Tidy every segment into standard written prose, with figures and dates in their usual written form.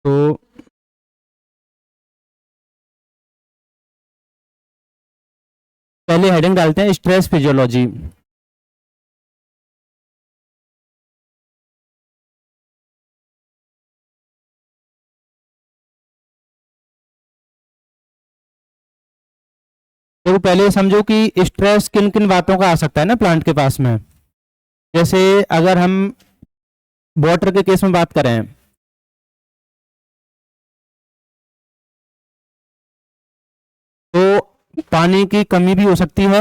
तो पहले हेडिंग डालते हैं स्ट्रेस फिजियोलॉजी। तो पहले समझो कि स्ट्रेस किन किन बातों का आ सकता है ना प्लांट के पास में। जैसे अगर हम वाटर के केस में बात करें तो पानी की कमी भी हो सकती है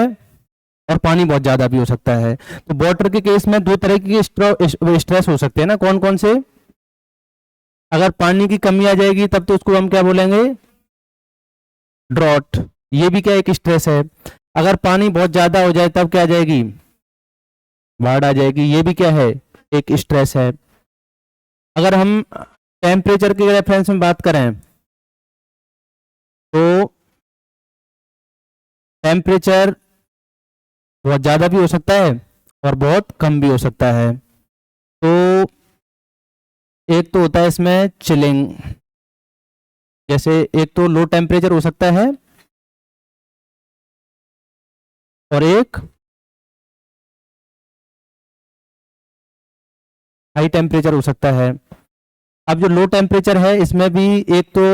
और पानी बहुत ज़्यादा भी हो सकता है। तो वाटर के केस में दो तरह की स्ट्रेस हो सकते हैं ना, कौन कौन से। अगर पानी की कमी आ जाएगी तब तो उसको हम क्या बोलेंगे, ड्रॉट। ये भी क्या एक स्ट्रेस है। अगर पानी बहुत ज़्यादा हो जाए तब क्या आ जाएगी, बाढ़ आ जाएगी। ये भी क्या है, एक स्ट्रेस है। अगर हम टेम्परेचर के रेफरेंस में बात करें तो टेम्परेचर बहुत ज़्यादा भी हो सकता है और बहुत कम भी हो सकता है। तो एक तो होता है इसमें चिलिंग, जैसे एक तो लो टेम्परेचर हो सकता है और एक हाई टेम्परेचर हो सकता है। अब जो लो टेम्परेचर है इसमें भी एक तो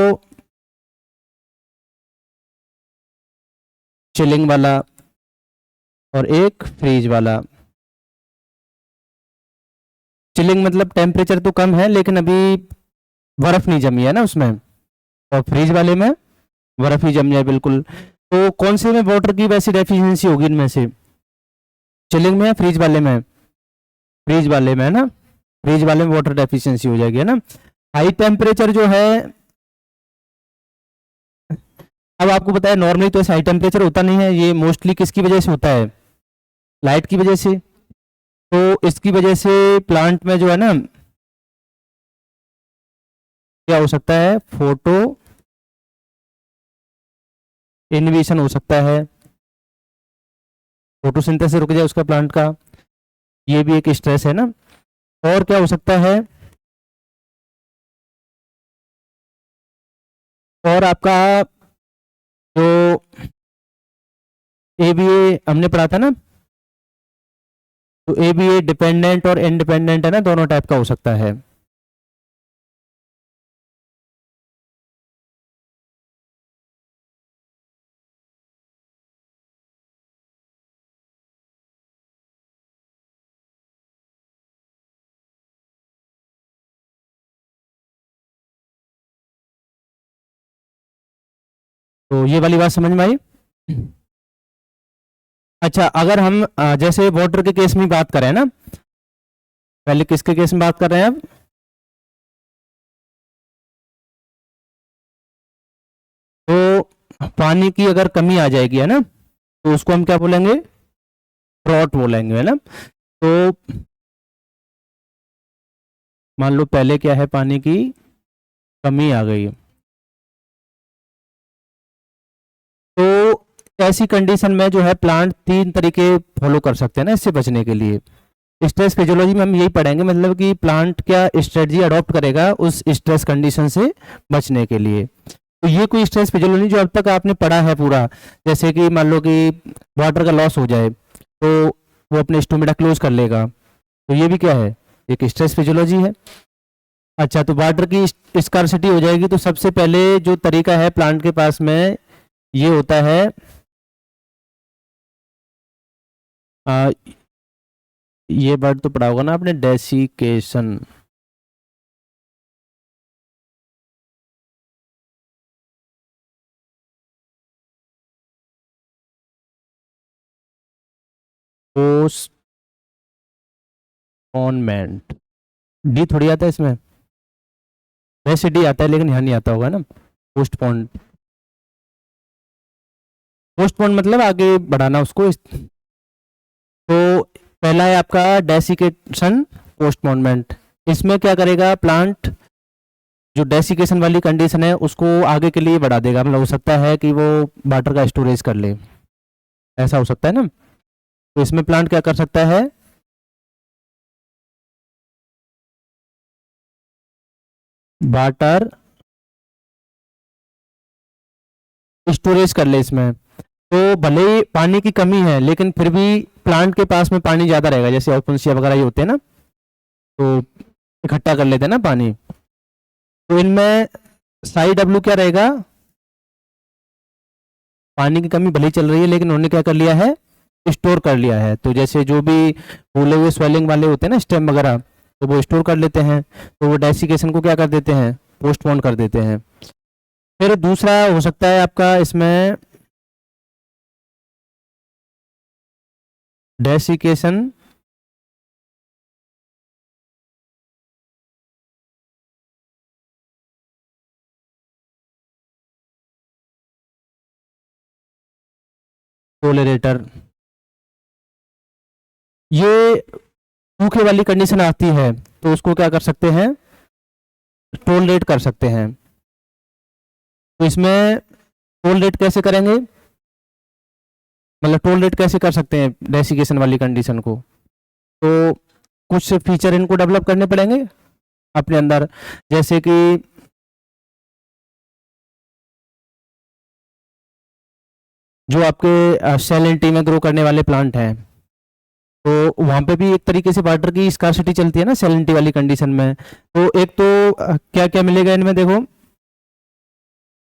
चिलिंग वाला और एक फ्रीज वाला। चिलिंग मतलब टेम्परेचर तो कम है लेकिन अभी बर्फ नहीं जमी है ना उसमें, और फ्रीज वाले में बर्फ ही जम जाए बिल्कुल। तो कौन से में वाटर की वैसी डेफिशिएंसी होगी इनमें से, चिलिंग में या फ्रीज वाले में। फ्रीज वाले में है ना, फ्रीज वाले में वाटर डेफिशिएंसी हो जाएगी है ना। हाई टेम्परेचर जो है, अब आपको पता है नॉर्मली तो हाई टेम्परेचर होता नहीं है, ये मोस्टली किसकी वजह से होता है, लाइट की वजह से। तो इसकी वजह से प्लांट में जो है ना क्या हो सकता है, फोटो इनहिबिशन हो सकता है, फोटोसिंथेसिस रुक जाए उसका प्लांट का, ये भी एक स्ट्रेस है ना। और क्या हो सकता है, और आपका जो एबीए हमने पढ़ा था ना, तो एबीए डिपेंडेंट और इंडिपेंडेंट है ना, दोनों टाइप का हो सकता है। तो ये वाली बात समझ में आई। अच्छा, अगर हम जैसे वाटर के केस में बात करें ना, पहले किसके केस में बात कर रहे हैं अब, तो पानी की अगर कमी आ जाएगी है ना तो उसको हम क्या बोलेंगे, ड्रॉट बोलेंगे है ना। तो मान लो पहले क्या है, पानी की कमी आ गई, तो ऐसी कंडीशन में जो है प्लांट तीन तरीके फॉलो कर सकते हैं ना इससे बचने के लिए। स्ट्रेस फिजियोलॉजी में हम यही पढ़ेंगे, मतलब कि प्लांट क्या स्ट्रेटजी अडॉप्ट करेगा उस स्ट्रेस कंडीशन से बचने के लिए। तो ये कोई स्ट्रेस फिजियोलॉजी जो अब तक आपने पढ़ा है पूरा, जैसे कि मान लो कि वाटर का लॉस हो जाए तो वो अपने स्टोमेटा क्लोज कर लेगा, तो ये भी क्या है, एक स्ट्रेस फिजियोलॉजी है। अच्छा, तो वाटर की स्कार्सिटी हो जाएगी तो सबसे पहले जो तरीका है प्लांट के पास में ये होता है, आ, ये वर्ड तो पढ़ा होगा ना आपने, डेसिकेशन। पोस्टपोनमेंट, डी थोड़ी आता है इसमें, वैसे डी आता है लेकिन यहाँ नहीं आता होगा ना। पोस्टपोन, पोस्टपोन मतलब आगे बढ़ाना उसको। तो पहला है आपका डेसिकेशन, पोस्टपोनमेंट। इसमें क्या करेगा प्लांट, जो डेसिकेशन वाली कंडीशन है उसको आगे के लिए बढ़ा देगा, मतलब हो सकता है कि वो वाटर का स्टोरेज कर ले, ऐसा हो सकता है ना। तो इसमें प्लांट क्या कर सकता है, वाटर स्टोरेज कर ले इसमें, तो भले ही पानी की कमी है लेकिन फिर भी प्लांट के पास में पानी ज़्यादा रहेगा, जैसे ओपनसिया वगैरह ये होते हैं ना, तो इकट्ठा कर लेते हैं ना पानी। तो इनमें साई डब्ल्यू क्या रहेगा, पानी की कमी भले ही चल रही है लेकिन उन्होंने क्या कर लिया है, स्टोर कर लिया है। तो जैसे जो भी फूले हुए स्वेलिंग वाले होते हैं ना स्टेम वगैरह, तो वो स्टोर कर लेते हैं, तो वो डेसिकेशन को क्या कर देते हैं, पोस्टपोन कर देते हैं। फिर दूसरा हो सकता है आपका इसमें डेसिकेशन टोलरेटर, ये सूखे वाली कंडीशन आती है तो उसको क्या कर सकते हैं, टोलरेट कर सकते हैं। तो इसमें टोलरेट कैसे करेंगे, मतलब टोलरेट कैसे कर सकते हैं डेसिकेशन वाली कंडीशन को, तो कुछ फीचर इनको डेवलप करने पड़ेंगे अपने अंदर, जैसे कि जो आपके सैलिनिटी में ग्रो करने वाले प्लांट हैं, तो वहाँ पे भी एक तरीके से वाटर की स्कार्सिटी चलती है ना सैलिनिटी वाली कंडीशन में। तो एक तो क्या क्या मिलेगा इनमें, देखो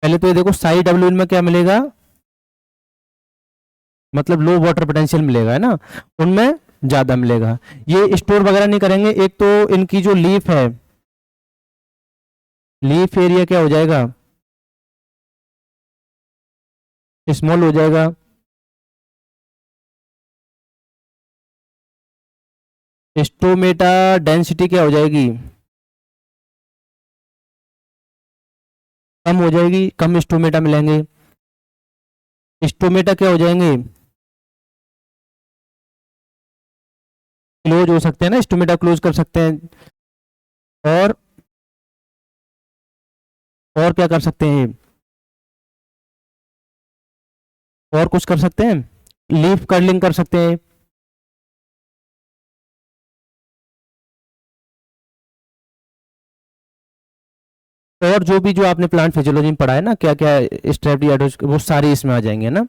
पहले तो ये देखो साई डब्ल्यू इनमें क्या मिलेगा, मतलब लो वाटर पोटेंशियल मिलेगा है ना, उनमें ज़्यादा मिलेगा। ये स्टोर वगैरह नहीं करेंगे, एक तो इनकी जो लीफ है, लीफ एरिया क्या हो जाएगा, स्मॉल हो जाएगा। स्टोमेटा डेंसिटी क्या हो जाएगी, कम हो जाएगी, कम स्टोमेटा मिलेंगे। स्टोमेटा क्या हो जाएंगे, क्लोज हो सकते हैं ना, स्टोमेटा क्लोज कर सकते हैं। और क्या कर सकते हैं, और कुछ कर सकते हैं, लीफ कर्लिंग कर सकते हैं। और जो भी जो आपने प्लांट फिजियोलॉजी में पढ़ा है ना, क्या क्या स्ट्रेप्टोडोज, वो सारी इसमें आ जाएंगे ना।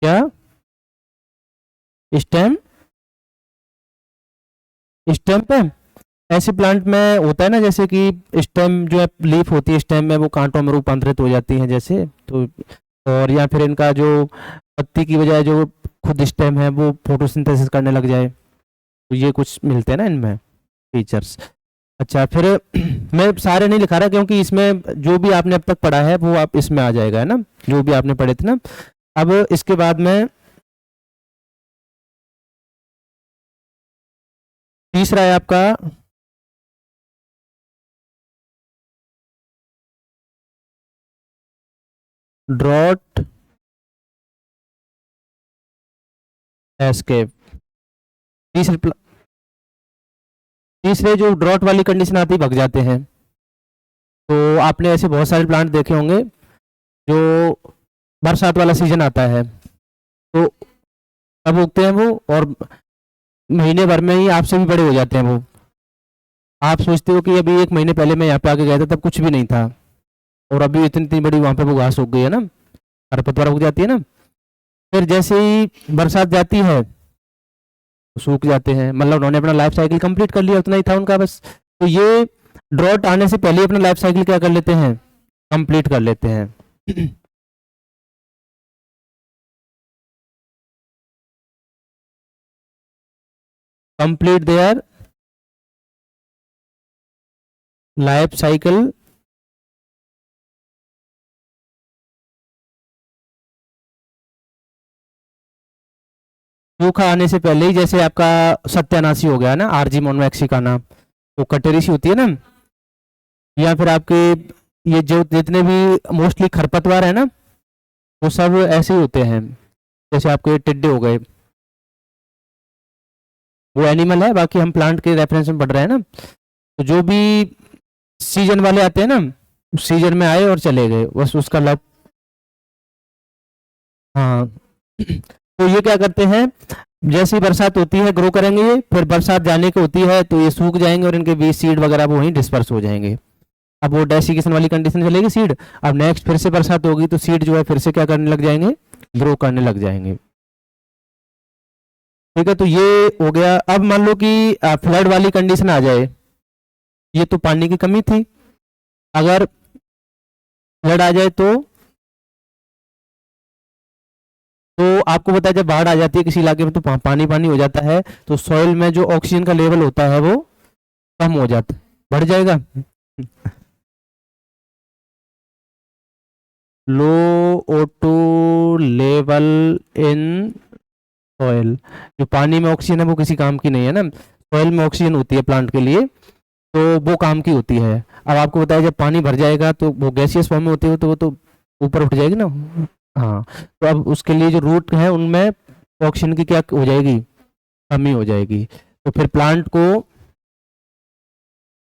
क्या स्टेम, स्टेम पे ऐसे प्लांट में होता है ना, जैसे कि स्टेम जो है, लीफ होती है स्टेम में, वो कांटों में रूपांतरित हो जाती हैं जैसे, तो और या फिर इनका जो पत्ती की बजाय जो खुद स्टेम है वो फोटोसिंथेसिस करने लग जाए, तो ये कुछ मिलते हैं ना इनमें फीचर्स। अच्छा फिर मैं सारे नहीं लिखा रहा क्योंकि इसमें जो भी आपने अब तक पढ़ा है वो आप इसमें आ जाएगा है ना, जो भी आपने पढ़े थे ना। अब इसके बाद में तीसरा है आपका ड्रॉट एस्केप। तीसरे जो ड्रॉट वाली कंडीशन आती है भग जाते हैं। तो आपने ऐसे बहुत सारे प्लांट देखे होंगे जो बरसात वाला सीजन आता है तो अब उगते हैं वो, और महीने भर में ही आपसे भी बड़े हो जाते हैं वो। आप सोचते हो कि अभी एक महीने पहले मैं यहाँ पे आके गया था तब कुछ भी नहीं था, और अभी इतनी इतनी बड़ी वहाँ पे वो घास उग गई है ना, खरपतवार उग जाती है ना। फिर जैसे ही बरसात जाती है सूख जाते हैं, मतलब उन्होंने अपना लाइफ साइकिल कंप्लीट कर लिया, उतना ही था उनका बस। तो ये ड्रॉट आने से पहले अपना लाइफ साइकिल क्या कर लेते हैं, कंप्लीट कर लेते हैं। कंप्लीट देयर लाइफ साइकिल सूखा आने से पहले ही, जैसे आपका सत्यानाशी हो गया ना, आरजी मोनोमैक्सिकाना, वो कटेरिसी होती है ना, या फिर आपके ये जो जितने भी मोस्टली खरपतवार है ना, वो सब ऐसे ही होते हैं। जैसे आपके टिड्डे हो गए, वो एनिमल है, बाकी हम प्लांट के रेफरेंस में पढ़ रहे हैं ना। तो जो भी सीजन वाले आते हैं ना, उस सीजन में आए और चले गए, बस उसका लाइफ। हाँ। तो ये क्या करते हैं, जैसी बरसात होती है ग्रो करेंगे ये, फिर बरसात जाने की होती है तो ये सूख जाएंगे और इनके बीज सीड वगैरह वो वहीं डिस्पर्स हो जाएंगे। अब वो डेसिकेशन वाली कंडीशन चलेगी सीड। अब नेक्स्ट फिर से बरसात होगी तो सीड जो है फिर से क्या करने लग जाएंगे, ग्रो करने लग जाएंगे। ठीक है, तो ये हो गया। अब मान लो कि फ्लड वाली कंडीशन आ जाए, ये तो पानी की कमी थी, अगर फ्लड आ जाए तो आपको पता है जब बाढ़ आ जाती है किसी इलाके में तो पानी पानी हो जाता है, तो सॉइल में जो ऑक्सीजन का लेवल होता है वो कम हो जाता है, बढ़ जाएगा। लो O2 लेवल इन सॉइल, जो पानी में ऑक्सीजन है वो किसी काम की नहीं है ना, सॉइल में ऑक्सीजन होती है प्लांट के लिए, तो वो काम की होती है। अब आपको बताया जब पानी भर जाएगा तो वो गैसियस फॉर्म में होती है तो वो तो ऊपर उठ जाएगी ना। हाँ, तो अब उसके लिए जो रूट है उनमें ऑक्सीजन की क्या हो जाएगी, कमी हो जाएगी। तो फिर प्लांट को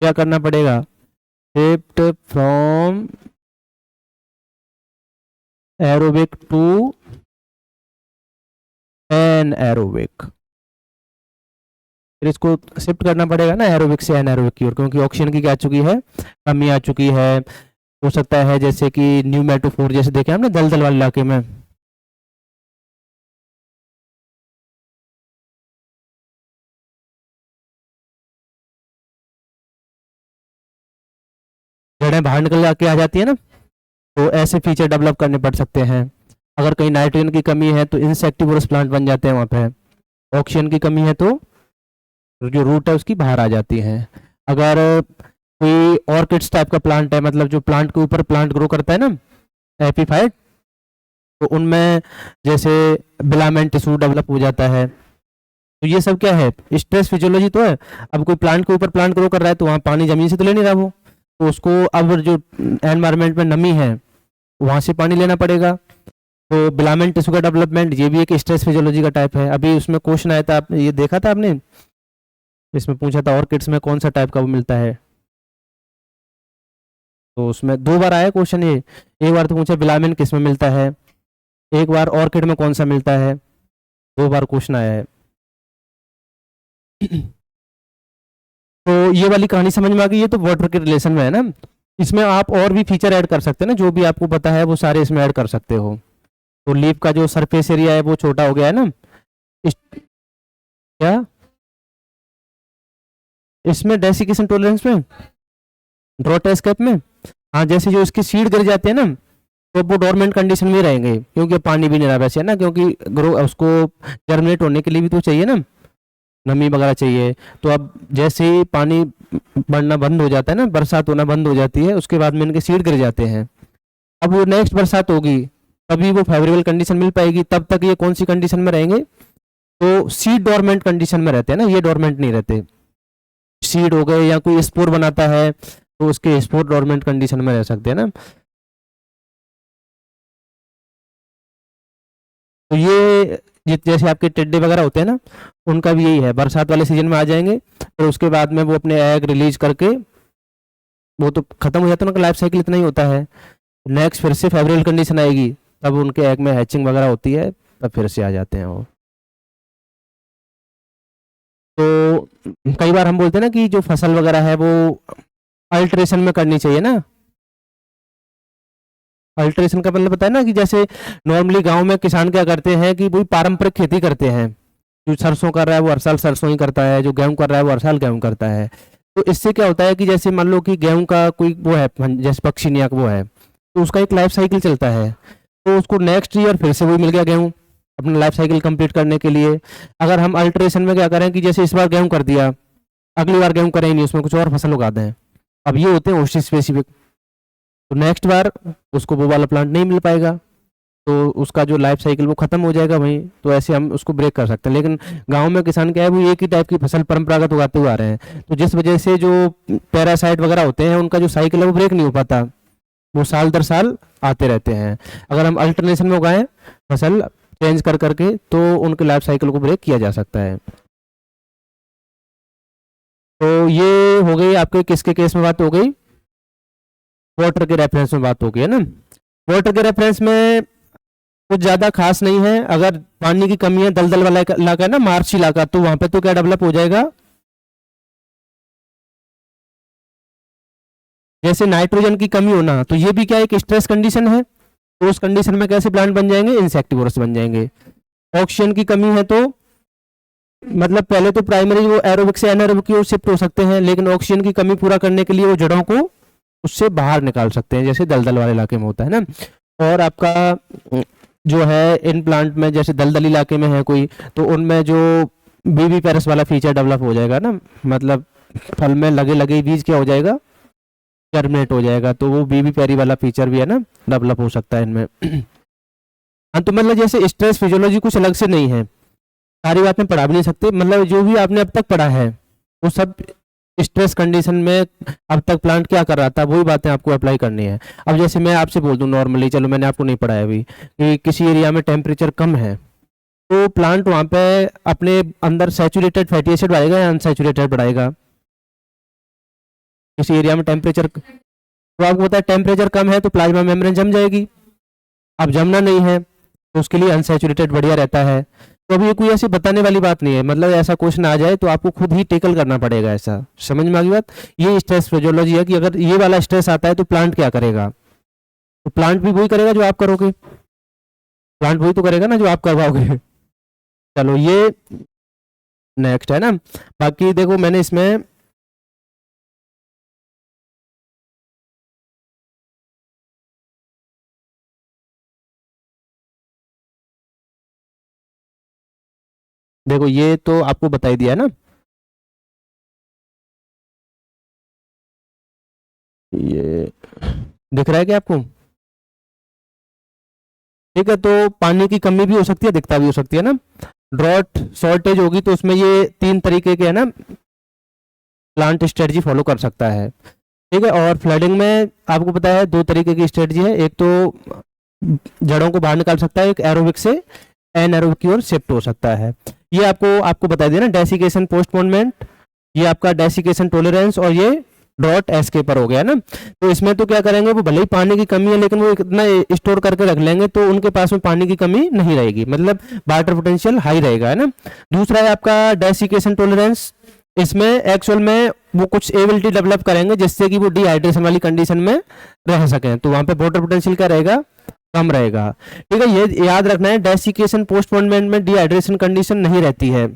क्या करना पड़ेगा, shift from aerobic to anaerobic, फिर इसको शिफ्ट करना पड़ेगा ना एरोबिक से एनएरोबिक की ओर, क्योंकि ऑक्सीजन की क्या आ चुकी है, कमी आ चुकी है। हो सकता है जैसे कि न्यूमेटोफोर जैसे देखे हमने दलदल वाले इलाके में, जड़ें बाहर निकल के आ जाती है ना, तो ऐसे फीचर डेवलप करने पड़ सकते हैं। अगर कहीं नाइट्रोजन की कमी है तो इंसेक्टिवोरस प्लांट बन जाते हैं वहाँ पे, ऑक्सीजन की कमी है तो जो रूट है उसकी बाहर आ जाती है। अगर कोई ऑर्किड्स टाइप का प्लांट है, मतलब जो प्लांट के ऊपर प्लांट ग्रो करता है ना, एपीफाइट, तो उनमें जैसे बिलामेंट टिश्यू डेवलप हो जाता है। तो ये सब क्या है, स्ट्रेस फिजियोलॉजी तो है। अब कोई प्लांट के ऊपर प्लांट ग्रो कर रहा है तो वहाँ पानी जमीन से तो ले नहीं रहा वो, तो उसको अब जो एनवायरमेंट में नमी है वहाँ से पानी लेना पड़ेगा। तो बिलामेंट टिश्यू का डेवलपमेंट ये भी एक स्ट्रेस फिजियोलॉजी का टाइप है। अभी उसमें क्वेश्चन आया था, आप ये देखा था आपने, इसमें पूछा था ऑर्किड्स में कौन सा टाइप का वो मिलता है, तो उसमें दो बार आया क्वेश्चन ये। एक बार तो पूछा बिलामिन किस में मिलता है, एक बार ऑर्किड में कौन सा मिलता है, दो बार क्वेश्चन आया है। तो ये वाली कहानी समझ में आ गई, ये तो वाटर के रिलेशन में है ना। इसमें आप और भी फीचर ऐड कर सकते हैं ना, जो भी आपको पता है वो सारे इसमें ऐड कर सकते हो। तो लीफ का जो सरफेस एरिया है वो छोटा हो गया है ना, क्या इसमें डेसिकेशन टॉलरेंस में, ड्रॉट एस्केप में, हाँ, जैसे जो इसकी सीड गिर जाते हैं ना तो वो डोरमेंट कंडीशन में रहेंगे, क्योंकि पानी भी नहीं रहा वैसे है ना, क्योंकि ग्रो उसको जर्मिनेट होने के लिए भी तो चाहिए ना, नमी वगैरह चाहिए। तो अब जैसे ही पानी बढ़ना बंद हो जाता है ना, बरसात होना बंद हो जाती है, उसके बाद में इनके सीड गिर जाते हैं। अब वो नेक्स्ट बरसात होगी तभी वो फेवरेबल कंडीशन मिल पाएगी, तब तक ये कौन सी कंडीशन में रहेंगे, तो सीड डोरमेंट कंडीशन में रहते हैं ना, ये डोरमेंट नहीं रहते। सीड हो गए या कोई स्पोर बनाता है तो उसके स्पोर डोरमेंट कंडीशन में रह सकते हैं ना। तो ये जैसे आपके टिड्डे वगैरह होते हैं ना, उनका भी यही है, बरसात वाले सीजन में आ जाएंगे फिर उसके बाद में वो अपने एग रिलीज करके वो तो खत्म हो जाता है, उनका लाइफ साइकिल इतना ही होता है। नेक्स्ट फिर से फेवरेबल कंडीशन आएगी तब उनके एग में हैचिंग वगैरह होती है, तब फिर से आ जाते हैं वो। तो कई बार हम बोलते हैं ना कि जो फसल वगैरह है वो अल्ट्रेशन में करनी चाहिए ना। अल्ट्रेशन का मतलब पता है ना, कि जैसे नॉर्मली गांव में किसान क्या करते हैं कि वही पारंपरिक खेती करते हैं, जो सरसों कर रहा है वो हर साल सरसों ही करता है, जो गेहूं कर रहा है वो हर साल गेहूं करता है। तो इससे क्या होता है कि जैसे मान लो कि गेहूं का कोई वो है जैसे पक्षी नियाक वो है, तो उसका एक लाइफ साइकिल चलता है, तो उसको नेक्स्ट ईयर फिर से वही मिल गया गेहूं अपना लाइफ साइकिल कंप्लीट करने के लिए। अगर हम अल्ट्रेशन में क्या करें कि जैसे इस बार गेहूं कर दिया, अगली बार गेहूं करें ही नहीं, उसमें कुछ और फसल उगा दें, अब ये होते हैं ओसी स्पेसिफिक, तो नेक्स्ट बार उसको वो वाला प्लांट नहीं मिल पाएगा, तो उसका जो लाइफ साइकिल वो खत्म हो जाएगा वहीं। तो ऐसे हम उसको ब्रेक कर सकते हैं। लेकिन गांव में किसान क्या है, वो एक ही टाइप की फसल परंपरागत उगाते हुए आ रहे हैं, तो जिस वजह से जो पैरासाइट वगैरह होते हैं उनका जो साइकिल है वो ब्रेक नहीं हो पाता, वो साल दर साल आते रहते हैं। अगर हम अल्टरनेशन में उगाएं फसल चेंज कर करके तो उनके लाइफ साइकिल को ब्रेक किया जा सकता है। तो ये हो गई आपके किसके केस में बात हो गई, वाटर के रेफरेंस में बात हो गई है ना। वाटर के रेफरेंस में कुछ ज्यादा खास नहीं है। अगर पानी की कमी है, दलदल वाला इलाका है ना, मार्च इलाका, तो वहां पे तो क्या डेवलप हो जाएगा, जैसे नाइट्रोजन की कमी होना, तो ये भी क्या एक स्ट्रेस कंडीशन है। तो उस कंडीशन में कैसे प्लांट बन जाएंगे, इंसेक्टिवोरस बन जाएंगे। ऑक्सीजन की कमी है तो मतलब पहले तो प्राइमरी वो एरोबिक से एनारोबिक की ओर शिफ्ट हो सकते हैं, लेकिन ऑक्सीजन की कमी पूरा करने के लिए वो जड़ों को उससे बाहर निकाल सकते हैं, जैसे दलदल वाले इलाके में होता है ना। और आपका जो है इन प्लांट में जैसे दलदल इलाके में है कोई, तो उनमें जो बीबी पेरस वाला फीचर डेवलप हो जाएगा ना, मतलब फल में लगे लगे बीज क्या हो जाएगा, जर्मिनेट हो जाएगा, तो वो बीबी पेरी वाला फीचर भी है ना डेवलप हो सकता है इनमें। हाँ, तो मतलब जैसे स्ट्रेस फिजियोलॉजी कुछ अलग से नहीं है, सारी बातें पढ़ा भी नहीं सकते, मतलब जो भी आपने अब तक पढ़ा है वो सब स्ट्रेस कंडीशन में अब तक प्लांट क्या कर रहा था वही बातें आपको अप्लाई करनी है। अब जैसे मैं आपसे बोल दूं नॉर्मली, चलो मैंने आपको नहीं पढ़ाया अभी, कि किसी एरिया में टेम्परेचर कम है, तो प्लांट वहाँ पे अपने अंदर सैचुरेटेड फैटी एसिड बढ़ाएगा या अनसैचुरेटेड बढ़ाएगा। किसी एरिया में टेम्परेचर, तो आपको पता है टेम्परेचर कम है तो प्लाज्मा मेम्ब्रेन जम जाएगी। अब जमना नहीं है तो उसके लिए अनसैचुरेटेड बढ़िया रहता है। तो अभी ये कोई ऐसी बताने वाली बात नहीं है, मतलब ऐसा क्वेश्चन आ जाए तो आपको खुद ही टेकल करना पड़ेगा, ऐसा समझ में आ गई बात। ये स्ट्रेस फिजियोलॉजी है कि अगर ये वाला स्ट्रेस आता है तो प्लांट क्या करेगा, तो प्लांट भी वही करेगा जो आप करोगे, प्लांट वही तो करेगा ना जो आप करवाओगे। चलो ये नेक्स्ट है ना। बाकी देखो मैंने इसमें देखो ये तो आपको बता ही दिया है ना, ये दिख रहा है क्या आपको। ठीक है, तो पानी की कमी भी हो सकती है, दिखता भी हो सकती है ना। ड्रॉट शॉर्टेज होगी तो उसमें ये 3 तरीके के है ना प्लांट स्ट्रेटजी फॉलो कर सकता है। ठीक है, और फ्लडिंग में आपको पता है 2 तरीके की स्ट्रेटजी है, एक तो जड़ों को बाहर निकाल सकता है, एक एरोबिक से एनारोबिक की ओर शिफ्ट हो सकता है। ये आपको आपको बता दिया ना, डेसिकेशन पोस्टपोनमेंट, ये आपका डेसिकेशन टॉलरेंस, और ये डॉट एस्केपर हो गया ना। तो इसमें तो क्या करेंगे, वो भले ही पानी की कमी है लेकिन वो इतना स्टोर करके रख लेंगे तो उनके पास में पानी की कमी नहीं रहेगी, मतलब वाटर पोटेंशियल हाई रहेगा, है ना। दूसरा है आपका डेसिकेशन टॉलरेंस, इसमें एक्चुअल में वो कुछ एबिलिटी डेवलप करेंगे जिससे कि वो डिहाइड्रेशन वाली कंडीशन में रह सकें, तो वहां पे वाटर पोटेंशियल क्या रहेगा, कम रहेगा। ठीक है, ये याद रखना है, डेसिकेशन पोस्टपोनमेंट में डिहाइड्रेशन कंडीशन नहीं रहती है,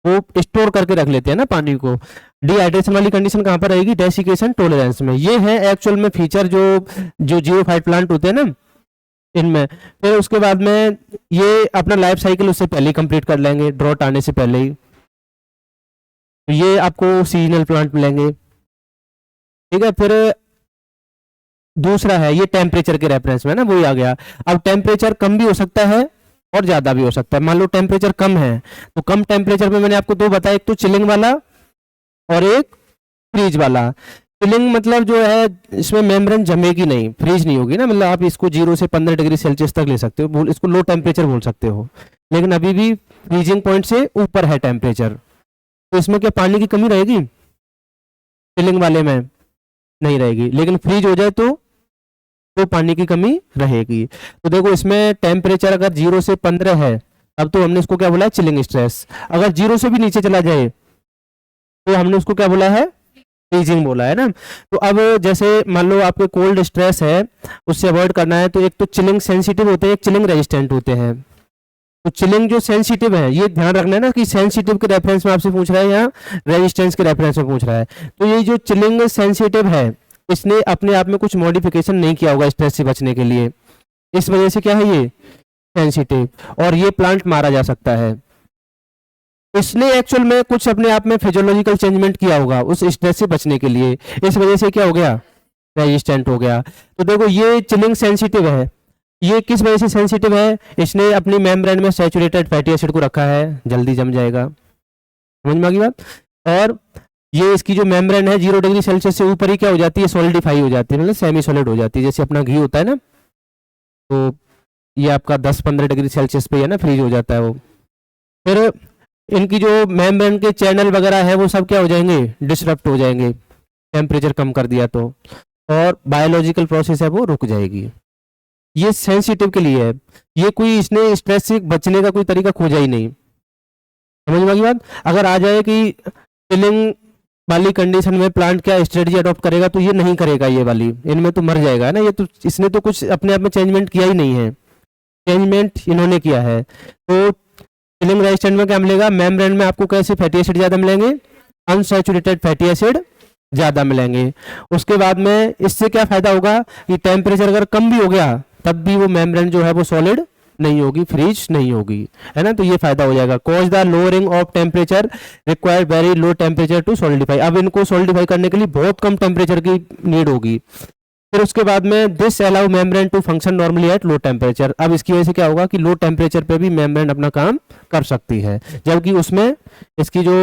वो स्टोर करके रख लेते हैं ना पानी को। डिहाइड्रेशन वाली कंडीशन कहाँ पर रहेगी, डेसिकेशन टॉलरेंस में। ये है एक्चुअल में फीचर जो जो जियोफाइट प्लांट होते हैं ना इनमें। फिर उसके बाद में ये अपना लाइफ साइकिल उससे पहले ही कंप्लीट कर लेंगे, ड्रॉट आने से पहले ही। तो ये आपको सीजनल प्लांट मिलेंगे। ठीक है, फिर दूसरा है ये टेम्परेचर के रेफरेंस में ना, वही आ गया। अब टेम्परेचर कम भी हो सकता है और ज्यादा भी हो सकता है। मान लो टेम्परेचर कम है तो कम टेम्परेचर में मैंने आपको 2 बताया, एक तो चिलिंग वाला और एक फ्रीज वाला। चिलिंग मतलब जो है इसमें मेम्ब्रेन जमेगी नहीं, फ्रीज नहीं होगी ना, मतलब आप इसको 0 से 15 डिग्री सेल्सियस तक ले सकते हो, इसको लो टेम्परेचर बोल सकते हो, लेकिन अभी भी फ्रीजिंग पॉइंट से ऊपर है टेम्परेचर। तो इसमें क्या पानी की कमी रहेगी, चिलिंग वाले में नहीं रहेगी, लेकिन फ्रीज हो जाए तो पानी की कमी रहेगी। तो देखो इसमें टेम्परेचर अगर 0 से 15 है, अब तो हमने इसको क्या बोला है, चिलिंग स्ट्रेस। अगर 0 से भी नीचे चला जाए तो हमने उसको क्या बोला है, फ्रीजिंग बोला है ना। तो अब जैसे मान लो आपके कोल्ड स्ट्रेस है, उससे अवॉइड करना है, तो एक तो चिलिंग सेंसिटिव होते हैं, एक चिलिंग रेजिस्टेंट होते हैं। तो चिलिंग जो सेंसिटिव है, ये ध्यान रखना है ना कि सेंसिटिव के रेफरेंस में आपसे पूछ रहा है या रेजिस्टेंस के रेफरेंस में पूछ रहा है। तो ये जो चिलिंग सेंसिटिव है, इसने अपने आप में कुछ मॉडिफिकेशन नहीं किया होगा स्ट्रेस से बचने के लिए, इस वजह से क्या है ये सेंसिटिव, और ये प्लांट मारा जा सकता है। इसने एक्चुअल में कुछ अपने आप में फिजियोलॉजिकल चेंजमेंट किया होगा उस स्ट्रेस से बचने के लिए, इस वजह से क्या हो गया, रेजिस्टेंट हो गया। तो देखो ये चिलिंग सेंसिटिव है, ये किस वजह से सेंसिटिव है, इसने अपनी मेम्ब्रेन में सैचुरेटेड फैटी एसिड को रखा है, जल्दी जम जाएगा, समझ में आ गई बात। और ये इसकी जो मेम्ब्रेन है 0 डिग्री सेल्सियस से ऊपर ही क्या हो जाती है, सॉलिडिफाई हो जाती है, मतलब सेमी सॉलिड हो जाती है, जैसे अपना घी होता है ना, तो ये आपका 10-15 डिग्री सेल्सियस पे है ना फ्रीज हो जाता है वो। फिर इनकी जो मेम्ब्रेन के चैनल वगैरह है वो सब क्या हो जाएंगे, डिसरप्ट हो जाएंगे, टेम्परेचर कम कर दिया तो, और बायोलॉजिकल प्रोसेस है वो रुक जाएगी। ये सेंसिटिव के लिए है, ये कोई इसने स्ट्रेस से बचने का कोई तरीका खोजा ही नहीं, समझ में आ गई बात। अगर आ जाए कि चिलिंग वाली कंडीशन में प्लांट क्या स्ट्रेटजी अडॉप्ट करेगा, तो ये नहीं करेगा, ये वाली इनमें तो मर जाएगा ना, ये तो इसने तो कुछ अपने आप में चेंजमेंट किया ही नहीं है, चेंजमेंट इन्होंने किया है। तो चिलिंग रेजिस्टेंट में क्या मिलेगा, मेम्ब्रेन में आपको कैसे फैटी एसिड ज़्यादा मिलेंगे, अनसैचुरेटेड फैटी एसिड ज़्यादा मिलेंगे। उसके बाद में इससे क्या फ़ायदा होगा कि टेम्परेचर अगर कम भी हो गया तब भी वो मेम्ब्रेन जो है वो सॉलिड नहीं होगी, फ्रीज नहीं होगी, है ना, तो ये फायदा हो जाएगा। Cause the lowering of temperature required very low temperature to solidify, अब इनको सॉलिडिफाई करने के लिए बहुत कम टेम्परेचर की नीड होगी। फिर उसके बाद में this allow membrane to function normally at low temperature, अब इसकी वजह से क्या होगा कि लो टेम्परेचर पे भी मेम्ब्रेन अपना काम कर सकती है, जबकि उसमें इसकी जो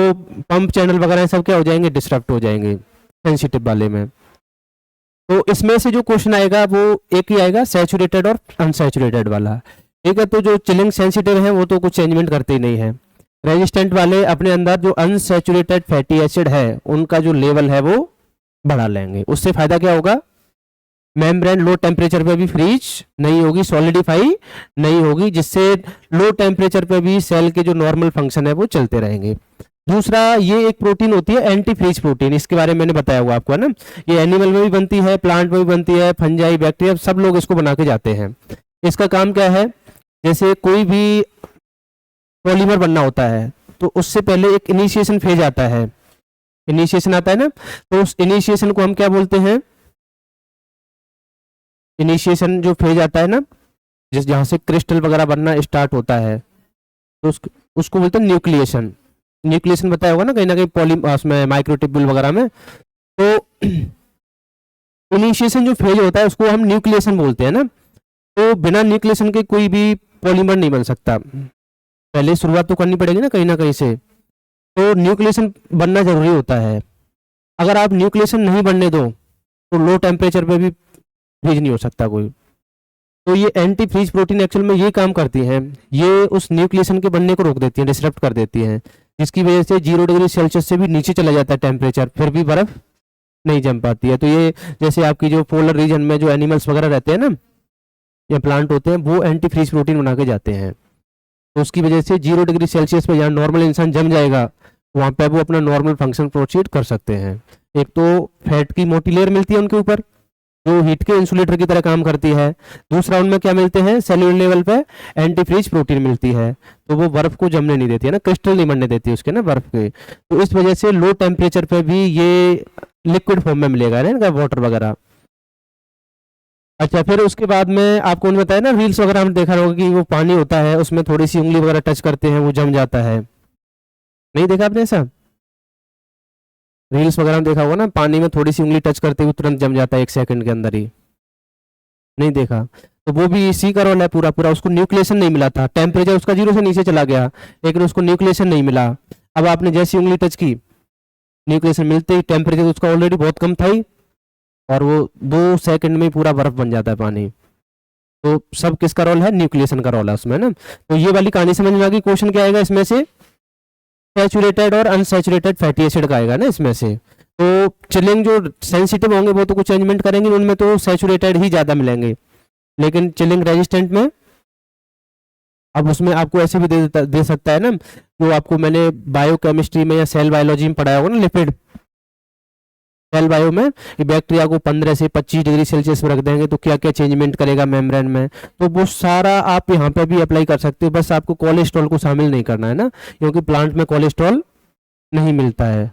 पंप चैनल वगैरह सब क्या हो जाएंगे, डिस्टर्ब हो जाएंगे सेंसिटिव वाले में। तो इसमें से जो क्वेश्चन आएगा वो एक ही आएगा, सैचुरेटेड और अनसैचुरेटेड वाला, ठीक है। तो जो चिलिंग सेंसिटिव है वो तो कुछ चेंजमेंट करते ही नहीं है। रेजिस्टेंट वाले अपने अंदर जो अनसैचुरेटेड फैटी एसिड है उनका जो लेवल है वो बढ़ा लेंगे, उससे फायदा क्या होगा, मेम्ब्रेन लो टेम्परेचर पे भी फ्रीज नहीं होगी, सॉलिडिफाई नहीं होगी, जिससे लो टेम्परेचर पे भी सेल के जो नॉर्मल फंक्शन है वो चलते रहेंगे। दूसरा, ये एक प्रोटीन होती है एंटी फ्रीज प्रोटीन, इसके बारे में मैंने बताया हुआ आपको, है ना, ये एनिमल में भी बनती है, प्लांट में भी बनती है, फंजाई बैक्टीरिया सब लोग इसको बना के जाते हैं। इसका काम क्या है, जैसे कोई भी पॉलीमर बनना होता है तो उससे पहले एक इनिशिएशन फेज आता है, इनिशिएशन आता है ना, तो उस इनिशिएशन को हम क्या बोलते हैं, इनिशिएशन जो फेज आता है ना, जिस जहाँ से क्रिस्टल वगैरह बनना स्टार्ट होता है, तो उसको बोलते हैं न्यूक्लिएशन। न्यूक्लिएशन बताया होगा ना कहीं पॉली उसमें माइक्रोट्यूब्यूल वगैरह में। तो इनिशिएशन जो फेज होता है उसको हम न्यूक्लिएशन बोलते हैं ना, तो बिना न्यूक्लिएशन के कोई भी पॉलीमर नहीं बन सकता, पहले शुरुआत तो करनी पड़ेगी ना कहीं से, तो न्यूक्लिएशन बनना जरूरी होता है। अगर आप न्यूक्लिएशन नहीं बनने दो तो लो टेम्परेचर पे भी फ्रीज नहीं हो सकता कोई। तो ये एंटी फ्रीज प्रोटीन एक्चुअल में ये काम करती हैं, ये उस न्यूक्लिएशन के बनने को रोक देती हैं, डिसरप्ट कर देती हैं, जिसकी वजह से 0 डिग्री सेल्सियस से भी नीचे चला जाता है टेम्परेचर, फिर भी बर्फ नहीं जम पाती है। तो ये जैसे आपकी जो पोलर रीजन में जो एनिमल्स वगैरह रहते हैं ना या प्लांट होते हैं, वो एंटी फ्रीज प्रोटीन बना के जाते हैं, तो उसकी वजह से 0 डिग्री सेल्सियस पे जहाँ नॉर्मल इंसान जम जाएगा वहाँ पे वो अपना नॉर्मल फंक्शन प्रोसीड कर सकते हैं। एक तो फैट की मोटी लेयर मिलती है उनके ऊपर जो हीट के इंसुलेटर की तरह काम करती है, दूसरा उनमें क्या मिलते हैं, सेल्यूलर लेवल पे एंटी फ्रीज प्रोटीन मिलती है, तो वो बर्फ को जमने नहीं देती है ना, क्रिस्टल नहीं बनने देती उसके ना बर्फ के, तो इस वजह से लो टेम्परेचर पे भी ये लिक्विड फॉर्म में मिलेगा ना इनका वाटर वगैरह। अच्छा, फिर उसके बाद में आपको उन्होंने बताया ना, रील्स वगैरह हमने देखा होगा कि वो पानी होता है उसमें थोड़ी सी उंगली वगैरह टच करते हैं वो जम जाता है, नहीं देखा आपने ऐसा, रील्स वगैरह में देखा होगा ना, पानी में थोड़ी सी उंगली टच करते हुए तुरंत जम जाता है 1 सेकंड के अंदर ही, नहीं देखा, तो वो भी इसी का रोल है पूरा पूरा, उसको न्यूक्लिएशन नहीं मिला था, टेम्परेचर उसका 0 से नीचे चला गया लेकिन उसको न्यूक्लिएशन नहीं मिला। अब आपने जैसी उंगली टच की, न्यूक्लिएशन मिलते ही टेम्परेचर उसका ऑलरेडी बहुत कम था ही, और वो 2 सेकंड में पूरा बर्फ बन जाता है पानी। तो सब किसका रोल है, न्यूक्लिएशन का रोल है उसमें ना। तो ये वाली कहानी समझ में आ गई, क्वेश्चन क्या आएगा इसमें से, सैचुरेटेड और अनसैचुरेटेड फैटी एसिड का आएगा ना इसमें से। तो चिलिंग जो सेंसिटिव होंगे वो तो कुछ चेंजमेंट करेंगे, उनमें तो सैचुरेटेड ही ज़्यादा मिलेंगे, लेकिन चिलिंग रेजिस्टेंट में अब उसमें आपको ऐसे भी दे सकता है ना, जो आपको मैंने बायोकेमिस्ट्री में या सेल बायोलॉजी में पढ़ाया होगा ना, लिपिड सेल बायो में कि बैक्टीरिया को 15 से 25 डिग्री सेल्सियस में रख देंगे तो क्या क्या चेंजमेंट करेगा मेम्ब्रेन में, तो वो सारा आप यहाँ पे भी अप्लाई कर सकते हो, बस आपको कोलेस्ट्रॉल को शामिल नहीं करना है ना, क्योंकि प्लांट में कोलेस्ट्रॉल नहीं मिलता है।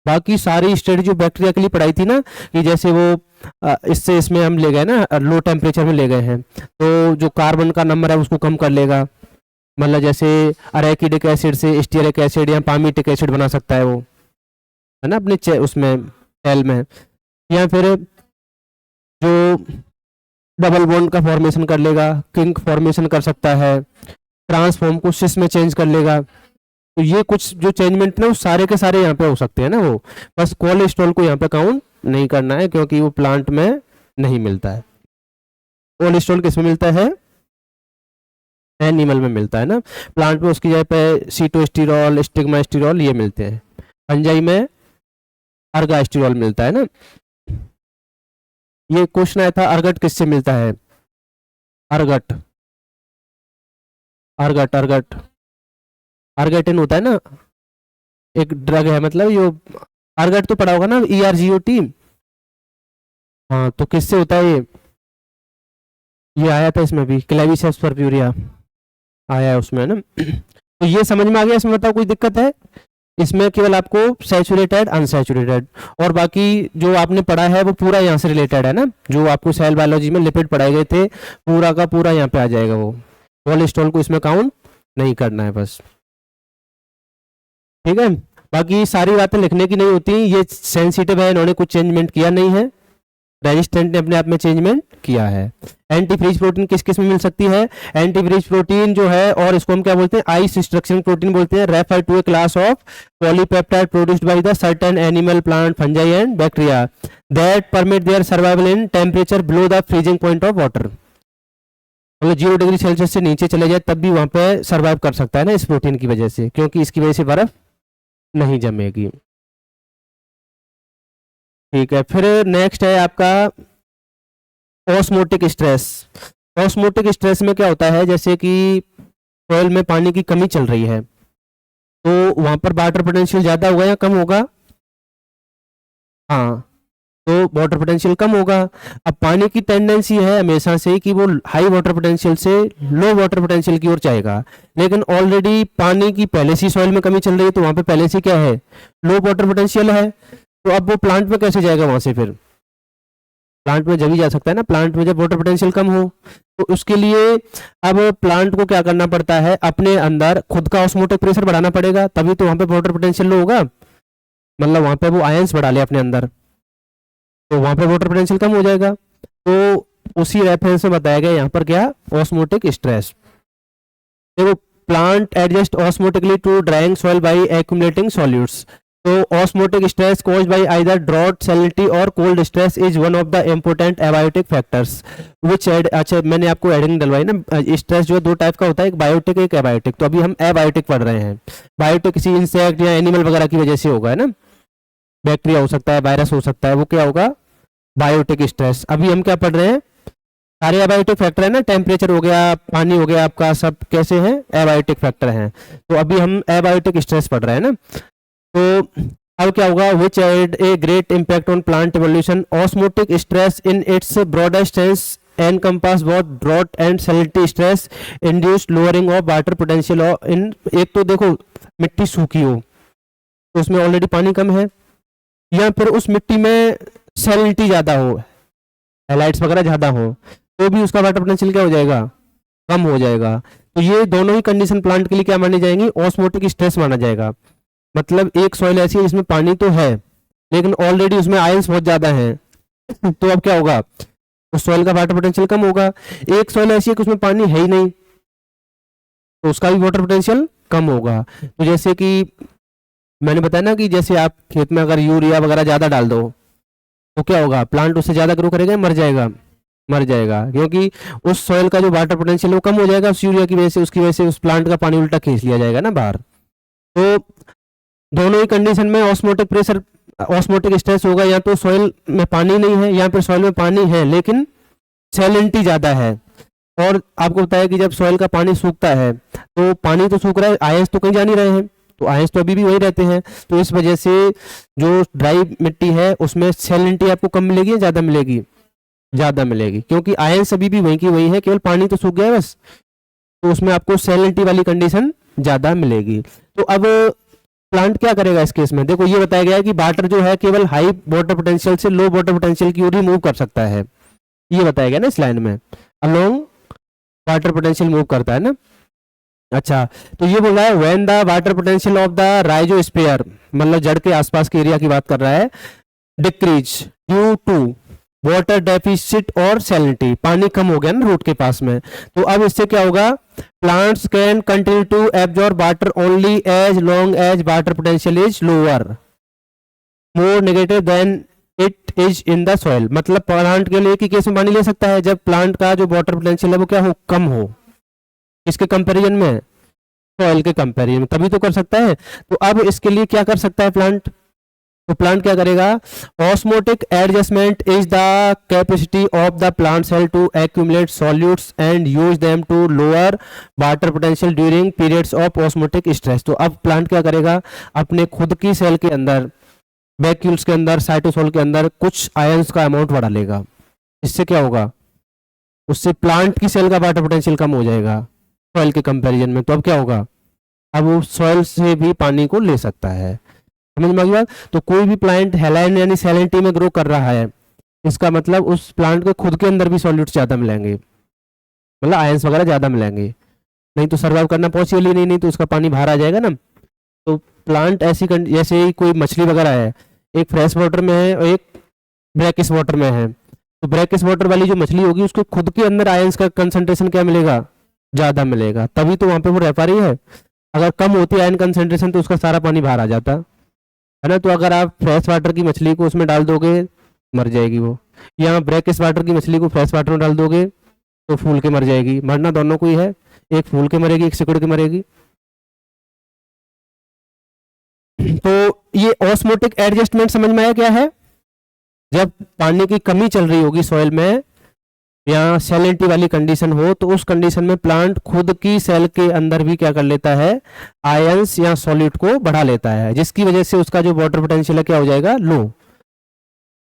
बाकी सारी स्टडी जो बैक्टीरिया के लिए पढ़ाई थी ना, कि जैसे वो इससे इसमें हम ले गए ना, लो टेम्परेचर में ले गए हैं, तो जो कार्बन का नंबर है उसको कम कर लेगा, मतलब जैसे अरेकिडिक एसिड से स्टीयरिक एसिड या पामीटिक एसिड बना सकता है वो, है ना, अपने उसमें सेल में, या फिर जो डबल बॉन्ड का फॉर्मेशन कर लेगा, किंक फॉर्मेशन कर सकता है, ट्रांसफॉर्म को सिस में चेंज कर लेगा, तो ये कुछ जो चेंजमेंट ना वो सारे के सारे यहाँ पे हो सकते हैं ना, वो बस कोलेस्ट्रॉल को यहाँ पे काउंट नहीं करना है क्योंकि वो प्लांट में नहीं मिलता है। कोलेस्ट्रॉल किस में मिलता है, एनिमल में मिलता है ना, प्लांट में उसकी जगह पे सीटोस्टिरॉल, स्टिग्मास्टिरॉल ये मिलते हैं, फंजाई में अर्गास्टिरॉल मिलता है ना। ये क्वेश्चन आया था, अर्गट किससे मिलता है, अर्गट अर्गट अर्गट अर्गेटिन होता है ना, एक ड्रग है, मतलब ये आर्गट तो पढ़ा होगा ना, ERGOT। हाँ, तो किससे होता है ये आया था इसमें भी, क्लेविसेप्स परप्यूरिया आया है उसमें ना। तो ये समझ में आ गया, इसमें बताओ कोई दिक्कत है? इसमें केवल आपको सैचुरेटेड अनसैचुरेटेड, और बाकी जो आपने पढ़ा है वो पूरा यहाँ से रिलेटेड है ना, जो आपको सेल बायोलॉजी में लिपिड पढ़ाए गए थे पूरा का पूरा यहाँ पे आ जाएगा। वो कोलेस्ट्रॉल को इसमें काउंट नहीं करना है बस, ठीक है। बाकी सारी बातें लिखने की नहीं होती, ये सेंसिटिव है, इन्होंने कुछ चेंजमेंट किया नहीं है, रेजिस्टेंट ने अपने आप में चेंजमेंट किया है। एंटी फ्रीज प्रोटीन किस किस में मिल सकती है? एंटी फ्रीज प्रोटीन जो है, और इसको हम क्या बोलते हैं, आइस स्ट्रक्चरिंग प्रोटीन बोलते हैं, refer to a class of polypeptide produced by the certain animal, plant, fungi and bacteria that permit their survival in temperature below the freezing point of water. मतलब 0 डिग्री सेल्सियस से नीचे चले जाए तब भी वहां पे सर्वाइव कर सकता है ना, इस प्रोटीन की वजह से, क्योंकि इसकी वजह से बर्फ नहीं जमेगी। ठीक है, फिर नेक्स्ट है आपका ऑस्मोटिक स्ट्रेस। ऑस्मोटिक स्ट्रेस में क्या होता है, जैसे कि सॉइल में पानी की कमी चल रही है, तो वहां पर वाटर पोटेंशियल ज्यादा होगा या कम होगा? हाँ, तो वाटर पोटेंशियल कम होगा। अब पानी की टेंडेंसी है हमेशा से कि वो हाई वाटर पोटेंशियल से लो वाटर पोटेंशियल की ओर जाएगा, लेकिन ऑलरेडी पानी की पहले से सॉइल में कमी चल रही है, तो वहां पे पहले से क्या है, लो वाटर पोटेंशियल है। तो अब वो प्लांट में कैसे जाएगा वहां से? फिर प्लांट में जब ही जा सकता है ना, प्लांट में जब वाटर पोटेंशियल कम हो। तो उसके लिए अब प्लांट को क्या करना पड़ता है, अपने अंदर खुद का ऑस्मोटिक प्रेशर बढ़ाना पड़ेगा, तभी तो वहां पे वाटर पोटेंशियल लो होगा। मतलब वहां पे वो आयंस बढ़ा ले अपने अंदर, तो वहां पे वाटर पोटेंशियल कम हो जाएगा। तो उसी रेफरेंस में बताया गया यहाँ पर क्या, ऑस्मोटिक स्ट्रेस। देखो, plant adjust osmotically to drying soil by accumulating solutes. तो osmotic stress caused by either drought, salinity और cold stress is one of the important abiotic factors which aid. अच्छा, मैंने आपको एडिंग डलवाई ना, स्ट्रेस जो दो टाइप का होता है, एक बायोटिक एक एबायोटिक। तो अभी हम एबायोटिक पढ़ रहे हैं। बायोटिक किसी इंसेक्ट या एनिमल वगैरह की वजह से होगा, है ना, बैक्टीरिया हो सकता है, वायरस हो सकता है, वो क्या होगा, बायोटिक स्ट्रेस। अभी हम क्या पढ़ रहे हैं, सारे एबायोटिक फैक्टर है ना, टेम्परेचर हो गया, पानी हो गया आपका, सब कैसे हैं, एबायोटिक फैक्टर हैं। तो अभी हम एबायोटिक स्ट्रेस पढ़ रहे हैं ना। तो अब क्या होगा, which had a great impact on plant evolution. Osmotic stress in its broadest sense encompass both drought and salinity stress induced lowering of water potential in. एक तो देखो, मिट्टी सूखी हो तो उसमें ऑलरेडी पानी कम है, या फिर उस मिट्टी में सैलिनिटी ज्यादा हो, हैलाइट्स वगैरह ज्यादा हो, तो भी उसका वाटर पोटेंशियल क्या हो जाएगा, कम हो जाएगा। तो ये दोनों ही कंडीशन प्लांट के लिए क्या मानी जाएंगी, ऑस्मोटिक स्ट्रेस माना जाएगा। मतलब एक सॉइल ऐसी है जिसमें पानी तो है लेकिन ऑलरेडी उसमें आयंस बहुत ज्यादा हैं, तो अब क्या होगा, उस सॉइल का वाटर पोटेंशियल कम होगा। एक सॉइल ऐसी है कि उसमें पानी है ही नहीं, तो उसका भी वाटर पोटेंशियल कम होगा। तो जैसे कि मैंने बताया ना कि जैसे आप खेत में अगर यूरिया वगैरह ज्यादा डाल दो तो क्या होगा, प्लांट उससे ज्यादा ग्रो करेगा, मर जाएगा, मर जाएगा, क्योंकि उस सॉइल का जो वाटर पोटेंशियल वो कम हो जाएगा उस यूरिया की वजह से, उसकी वजह से उस प्लांट का पानी उल्टा खींच लिया जाएगा ना बाहर। तो दोनों ही कंडीशन में ऑस्मोटिक प्रेशर, ऑस्मोटिक स्ट्रेस होगा, या तो सॉइल में पानी नहीं है या फिर सॉइल में पानी है लेकिन सैलिनिटी ज्यादा है। और आपको बताया कि जब सॉइल का पानी सूखता है तो पानी तो सूख रहा है, आयंस तो कहीं जा नहीं रहे हैं, तो आयंस तो अभी भी वही रहते हैं। तो इस वजह से जो ड्राई मिट्टी है उसमें सैलिनिटी आपको कम मिलेगी या ज्यादा मिलेगी, ज्यादा मिलेगी, क्योंकि आयंस अभी भी वही की वही है, केवल पानी तो सूख गया है बस, तो उसमें आपको सैलिनिटी वाली कंडीशन ज्यादा मिलेगी। तो अब प्लांट क्या करेगा इस केस में, देखो ये बताया गया है कि वाटर जो है केवल हाई वाटर पोटेंशियल से लो वाटर पोटेंशियल की ओर ही मूव कर सकता है, ये बताया गया ना इस लाइन में, अलोंग वाटर पोटेंशियल मूव करता है ना। अच्छा, तो ये बोल रहा है when the water potential of the rhizosphere, मतलब जड़ के आसपास के एरिया की बात कर रहा है, decrease due to water deficit और सैलिनिटी, पानी कम हो गया ना रूट के पास में, तो अब इससे क्या होगा, plants can continue to absorb water only as long as water potential is lower more negative than it is in the soil. मतलब प्लांट के लिए कि केस में पानी ले सकता है जब प्लांट का जो वाटर पोटेंशियल है वो क्या हो, कम हो, इसके कंपैरिजन में, सॉइल के कंपैरिजन में, तभी तो कर सकता है। तो अब इसके लिए क्या कर सकता है प्लांट, तो प्लांट क्या करेगा, osmotic adjustment is the capacity of the plant cell to accumulate solutes and use them to lower water potential during periods of osmotic stress. तो अब प्लांट क्या करेगा, अपने खुद की सेल के अंदर वैक्यूल्स के अंदर, साइटोसोल के अंदर कुछ आयंस का अमाउंट बढ़ा लेगा। इससे क्या होगा, उससे प्लांट की सेल का वाटर पोटेंशियल कम हो जाएगा सॉइल के कंपैरिजन में। तो अब क्या होगा, अब वो सॉइल से भी पानी को ले सकता है। समझ में आ गई बात। तो कोई भी प्लांट हैलाइन यानी सैलिनिटी में ग्रो कर रहा है, इसका मतलब उस प्लांट को खुद के अंदर भी सॉल्यूट्स ज़्यादा मिलेंगे, मतलब आयंस वगैरह ज़्यादा मिलेंगे, नहीं तो सर्वाइव करना पॉसिबल ही नहीं तो उसका पानी बाहर आ जाएगा ना। तो प्लांट ऐसी जैसे ही कोई मछली वगैरह है, एक फ्रेश वाटर में है और एक ब्रैकिश वाटर में है, तो ब्रैकिश वाटर वाली जो मछली होगी उसको खुद के अंदर आयंस का कंसंट्रेशन क्या मिलेगा, ज़्यादा मिलेगा, तभी तो वहाँ पे वो रह पा रही है। अगर कम होती आयन कंसंट्रेशन तो उसका सारा पानी बाहर आ जाता है ना। तो अगर आप फ्रेश वाटर की मछली को उसमें डाल दोगे मर जाएगी वो, या ब्रैकिश वाटर की मछली को फ्रेश वाटर में डाल दोगे तो फूल के मर जाएगी। मरना दोनों को ही है, एक फूल के मरेगी एक सिकुड़ के मरेगी। तो ये ऑस्मोटिक एडजस्टमेंट समझ में आया क्या है। जब पानी की कमी चल रही होगी सॉइल में या सैलिनिटी वाली कंडीशन हो, तो उस कंडीशन में प्लांट खुद की सेल के अंदर भी क्या कर लेता है, आयंस या सॉल्यूट को बढ़ा लेता है, जिसकी वजह से उसका जो वाटर पोटेंशियल है क्या हो जाएगा, लो।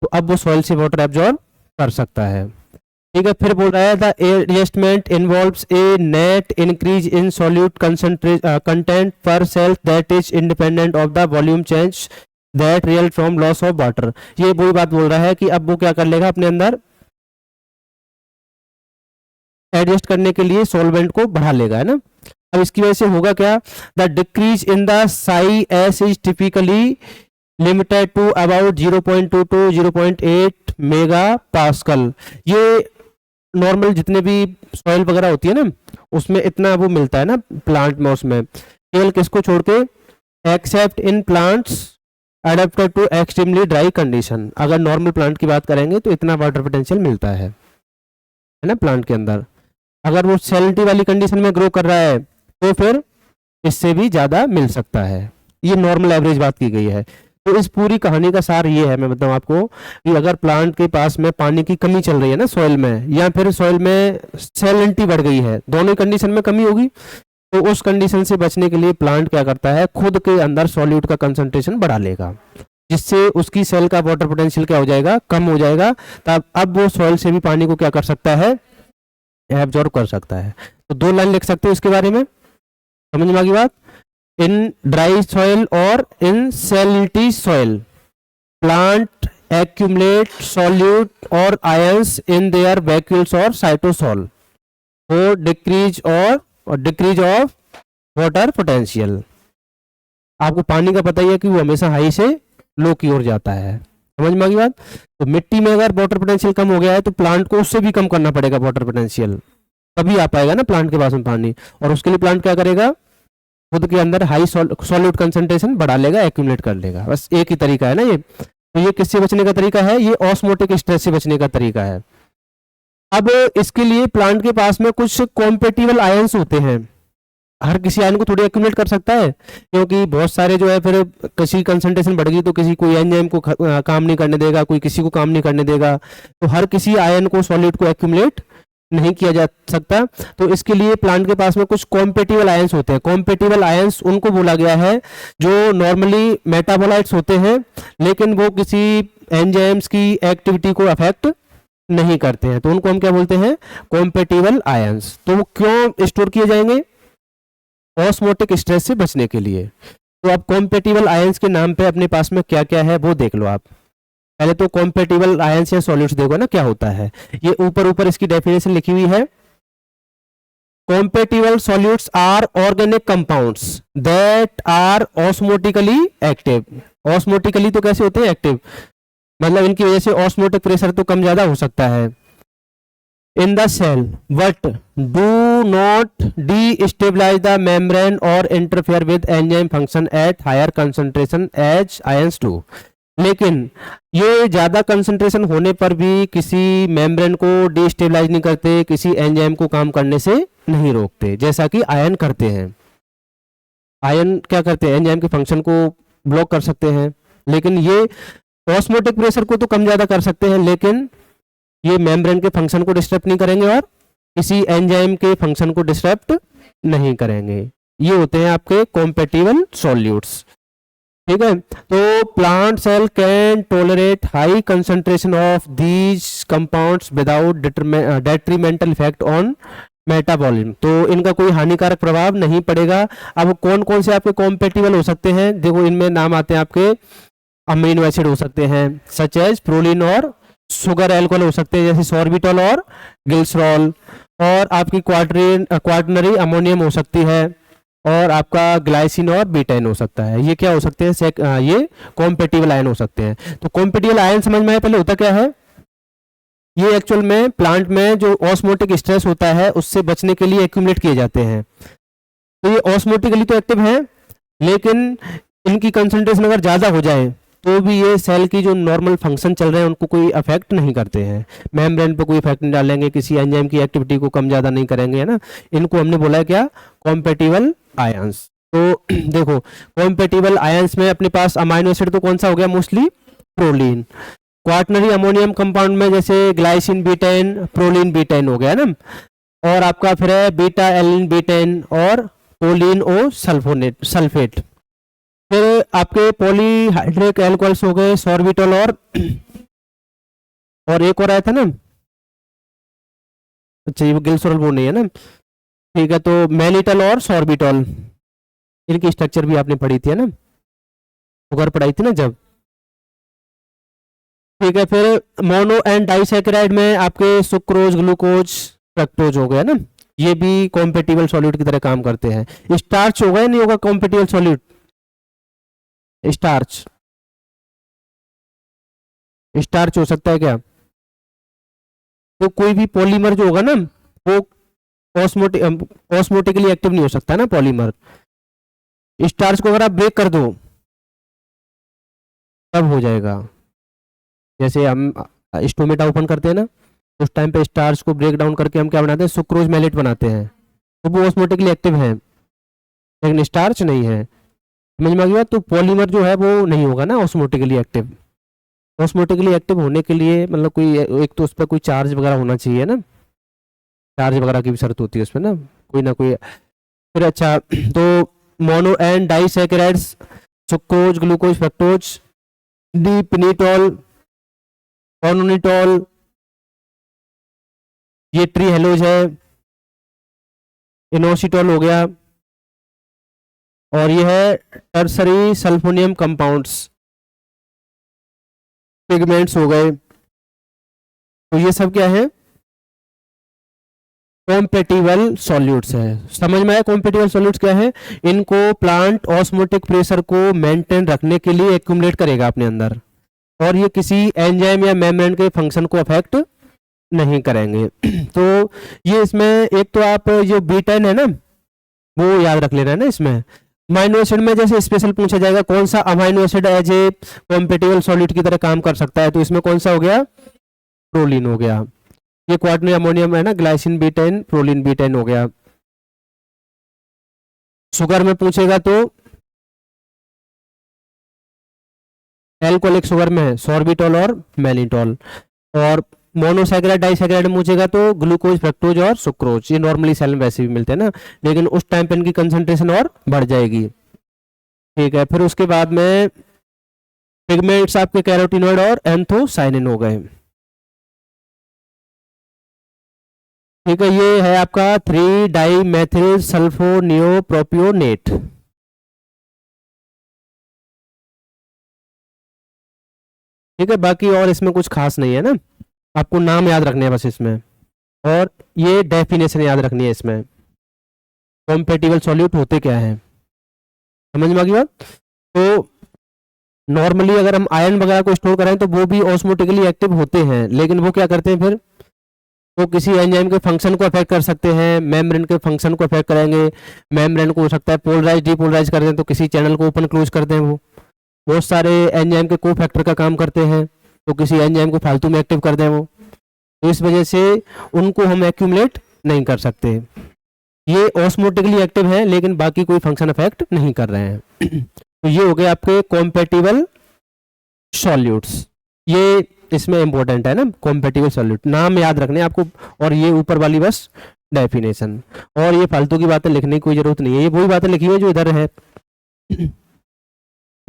तो अब वो सॉइल से वाटर एब्जॉर्ब कर सकता है। ठीक है, फिर बोल रहा है the adjustment involves a net increase in solute content per cell that is independent of the volume change that real from loss of water. ये वही बात बोल रहा है कि अब वो क्या कर लेगा, अपने अंदर एडजस्ट करने के लिए सॉल्वेंट को बढ़ा लेगा, है ना। अब इसकी वजह से होगा क्या, the decrease in the psi s is typically limited to about 0.2 to 0.8 mega pascal. ये नॉर्मल जितने भी सॉइल वगैरह होती है ना उसमें इतना वो मिलता है ना प्लांट में, उसमें केवल किसको छोड़ के, except in plants adapted to extremely dry condition. अगर नॉर्मल प्लांट की बात करेंगे तो इतना वाटर पोटेंशियल मिलता है ना प्लांट के अंदर। अगर वो सैलिनिटी वाली कंडीशन में ग्रो कर रहा है तो फिर इससे भी ज़्यादा मिल सकता है। ये नॉर्मल एवरेज बात की गई है। तो इस पूरी कहानी का सार ये है, मैं बताऊं आपको, कि अगर प्लांट के पास में पानी की कमी चल रही है ना सॉइल में, या फिर सॉइल में सैलिनिटी बढ़ गई है, दोनों कंडीशन में कमी होगी, तो उस कंडीशन से बचने के लिए प्लांट क्या करता है, खुद के अंदर सॉल्यूट का कंसंट्रेशन बढ़ा लेगा, जिससे उसकी सेल का वाटर पोटेंशियल क्या हो जाएगा, कम हो जाएगा। तब अब वो सॉइल से भी पानी को क्या कर सकता है, एब्जॉर्ब कर सकता है। तो 2 लाइन लिख सकते हो इसके बारे में, समझ में आ गई बात। इन ड्राई सॉइल और in salinity soil plant accumulate solute और आयंस इन देयर वैक्यूल्स और cytosol for decrease of water potential. आपको पानी का पता ही है कि वो हमेशा हाई से लो की ओर जाता है, समझ में आ गई बात। तो मिट्टी में अगर वाटर पोटेंशियल कम हो गया है तो प्लांट को उससे भी कम करना पड़ेगा वाटर पोटेंशियल, तभी आ पाएगा ना प्लांट के पास में पानी। और उसके लिए प्लांट क्या करेगा, खुद के अंदर हाई सॉल्यूट कंसंट्रेशन बढ़ा लेगा, एक्यूमुलेट कर लेगा। बस एक ही तरीका है ना ये। तो ये किससे बचने का तरीका है, ये ऑस्मोटिक स्ट्रेस से बचने का तरीका है। अब इसके लिए प्लांट के पास में कुछ कॉम्पेटिबल आयंस होते हैं। हर किसी आयन को थोड़ी एक्यूमुलेट कर सकता है, क्योंकि बहुत सारे जो है, फिर किसी कंसंट्रेशन बढ़ गई तो किसी कोई एंजाइम को काम नहीं करने देगा, कोई किसी को काम नहीं करने देगा। तो हर किसी आयन को, सॉलिड को एक्यूमुलेट नहीं किया जा सकता। तो इसके लिए प्लांट के पास में कुछ कॉम्पेटिबल आयंस होते हैं। कॉम्पेटिबल आयंस उनको बोला गया है जो नॉर्मली मेटाबोलाइट्स होते हैं, लेकिन वो किसी एंजाइम्स की एक्टिविटी को अफेक्ट नहीं करते हैं, तो उनको हम क्या बोलते हैं, कॉम्पेटिबल आयंस। तो वो क्यों स्टोर किए जाएंगे, ऑस्मोटिक स्ट्रेस से बचने के लिए। तो अब कॉम्पेटिबल आयंस के नाम पे अपने पास में क्या क्या है वो देख लो आप। पहले तो कॉम्पेटिबल आयंस या सॉल्यूट्स देखो ना क्या होता है। ये ऊपर इसकी डेफिनेशन लिखी हुई है। Compatible solutes are organic compounds that are osmotically active. Osmotically तो कैसे होते हैं, एक्टिव, मतलब इनकी वजह से ऑस्मोटिक प्रेशर तो कम ज्यादा हो सकता है in the cell but do not destabilize the membrane or interfere with enzyme function at higher concentration as ions do। लेकिन ये ज़्यादा कंसंट्रेशन होने पर भी किसी मेम्ब्रेन को डिस्टेबलाइज नहीं करते, किसी एंजाइम को काम करने से नहीं रोकते, जैसा कि आयन करते हैं। आयन क्या करते हैं, एंजाइम के फंक्शन को ब्लॉक कर सकते हैं, लेकिन ये ऑस्मोटिक प्रेशर को तो कम ज़्यादा कर सकते हैं, लेकिन ये मेम्ब्रेन के फंक्शन को डिस्टर्ब नहीं करेंगे और किसी एंजाइम के फंक्शन को डिस्टर्ब नहीं करेंगे। ये होते हैं आपके कॉम्पेटिबल सॉल्यूट्स। ठीक है। तो plant cell can tolerate high concentration of these compounds without detrimental effect on metabolism, तो इनका कोई हानिकारक प्रभाव नहीं पड़ेगा। अब कौन कौन से आपके कॉम्पेटिबल हो सकते हैं, देखो इनमें नाम आते हैं आपके अमीनो एसिड हो सकते हैं सच एज प्रोलिन, और शुगर एल्कोहल हो सकते हैं जैसे सॉर्बिटॉल और ग्लिसरॉल, और आपकी क्वाटरनरी अमोनियम हो सकती है, और आपका ग्लाइसिन और बीटाइन हो सकता है। ये क्या हो सकते हैं, ये कॉम्पेटिबल आयन हो सकते हैं। तो कॉम्पेटिबल आयन समझ में आया पहले होता क्या है, ये एक्चुअल में प्लांट में जो ऑस्मोटिक स्ट्रेस होता है उससे बचने के लिए एक्यूमुलेट किए जाते हैं। तो ये ऑस्मोटिकली तो एक्टिव है, लेकिन इनकी कंसंट्रेशन अगर ज़्यादा हो जाए तो भी ये सेल की जो नॉर्मल फंक्शन चल रहे हैं उनको कोई अफेक्ट नहीं करते हैं, मेम्ब्रेन पे कोई इफेक्ट नहीं डालेंगे, किसी एंजाइम की एक्टिविटी को कम ज़्यादा नहीं करेंगे, है ना। इनको हमने बोला है क्या, कॉम्पेटिबल आयंस। तो देखो कॉम्पेटिबल आयंस में अपने पास अमाइनो एसिड तो कौन सा हो गया, mostly proline. Quaternary ammonium compound में जैसे ग्लाइसिन बीटाइन, प्रोलीन बीटाइन हो गया ना, और आपका फिर है बीटा एलिन बीटाइन और पोलिन ओ सल्फेट। फिर आपके पॉलीहाइड्रिक एल्कोहल्स हो गए सॉर्बिटॉल और एक और आया था ना, अच्छा ये ग्लिसरॉल वो नहीं है ना, ठीक है। तो मैलिटल और सॉर्बिटॉल, इनकी स्ट्रक्चर भी आपने पढ़ी थी है ना, शुगर पढ़ाई थी ना जब, ठीक है। फिर मोनो एंड डाइसैकेराइड में आपके सुक्रोज, ग्लूकोज, फ्रक्टोज हो गया ना, ये भी कॉम्पेटिबल सॉल्यूट की तरह काम करते हैं। स्टार्च होगा या नहीं होगा कॉम्पेटिबल सॉल्यूट, स्टार्च, स्टार्च हो सकता है क्या, तो कोई भी पॉलीमर जो होगा ना वो ऑस्मोटिकली एक्टिव नहीं हो सकता ना पॉलीमर। स्टार्च को अगर आप ब्रेक कर दो तब हो जाएगा, जैसे हम स्टोमेटा ओपन करते हैं ना, उस टाइम पे स्टार्च को ब्रेक डाउन करके हम क्या बनाते हैं, सुक्रोज मैलेट बनाते हैं, तो वो ऑस्मोटिकली एक्टिव है, लेकिन स्टार्च नहीं है। समझ में आ गया। तो पॉलीमर जो है वो नहीं होगा ना ऑस्मोटिकली एक्टिव। ऑस्मोटिकली एक्टिव होने के लिए मतलब कोई एक तो उस पर कोई चार्ज वगैरह होना चाहिए ना, चार्ज वगैरह की भी शर्त होती है उसमें ना कोई। फिर अच्छा, तो mono and disaccharides, sucrose, glucose, fructose, D pinitol, ononitol, ये ट्रीहेलोज है, इनोसिटॉल हो गया, और ये है टर्सरी सल्फोनियम कंपाउंड्स, पिगमेंट्स हो गए। तो ये सब क्या है, कॉम्पेटिबल सॉल्यूट्स है। समझ में आया कॉम्पेटिबल सॉल्यूट्स क्या है, इनको प्लांट ऑस्मोटिक प्रेशर को मेंटेन रखने के लिए एक्यूमुलेट करेगा अपने अंदर, और ये किसी एंजाइम या मेम्ब्रेन के फंक्शन को अफेक्ट नहीं करेंगे। तो ये इसमें एक तो आप जो बीटाइन है ना वो याद रख लेना है ना। इसमें अमाइनो एसिड में जैसे स्पेशल पूछा जाएगा कौन सा amino acid as a compatible solute की तरह काम कर सकता है, तो इसमें कौन सा हो गया, प्रोलीन हो गया। ये क्वाटरनरी अमोनियम है ना, ग्लाइसिन बीटाइन, प्रोलीन बीटाइन हो गया। शुगर में पूछेगा तो एल्कोहलिक शुगर में है सॉर्बिटॉल और मैलिटॉल, और मोनोसैकेराइड डाइसैकेराइड में पूछेगा तो ग्लूकोज, फ्रक्टोज और सुक्रोज। ये नॉर्मली सेल में वैसे भी मिलते हैं ना, लेकिन उस टाइम पे इनकी कंसंट्रेशन और बढ़ जाएगी, ठीक है। फिर उसके बाद में पिगमेंट्स आपके कैरोटिनॉइड और एंथोसाइनिन हो गए, ठीक है। ये है आपका 3 डाइमेथिल सल्फोनियोप्रोपियोनेट, ठीक है। बाकी और इसमें कुछ खास नहीं है ना, आपको नाम याद रखने हैं बस इसमें, और ये डेफिनेशन याद रखनी है इसमें, कॉम्पेटिबल सॉल्यूट होते क्या है, समझ में आ गई बात। तो नॉर्मली अगर हम आयरन वगैरह को स्टोर करें तो वो भी ऑस्मोटिकली एक्टिव होते हैं, लेकिन वो क्या करते हैं फिर, वो किसी एंजाइम के फंक्शन को अफेक्ट कर सकते हैं, मेम्ब्रेन के फंक्शन को अफेक्ट करेंगे, मेम्ब्रेन को हो सकता है पोलराइज डीपोलराइज कर दें, तो किसी चैनल को ओपन क्लोज कर दें, वो बहुत सारे एंजाइम के को फैक्टर का काम करते हैं, तो किसी एंजाइम को फालतू में एक्टिव कर दें वो, तो इस वजह से उनको हम एक्यूमुलेट नहीं कर सकते। ये ऑस्मोटिकली एक्टिव है लेकिन बाकी कोई फंक्शन अफेक्ट नहीं कर रहे हैं। तो ये हो गए आपके कॉम्पेटिबल सॉल्यूट्स, ये इसमें इंपॉर्टेंट है ना, कॉम्पेटिबल सॉल्यूट नाम याद रखने आपको, और ये ऊपर वाली बस डेफिनेशन, और ये फालतू की बातें लिखने की कोई जरूरत नहीं है, ये वही बातें लिखी हुई जो इधर है।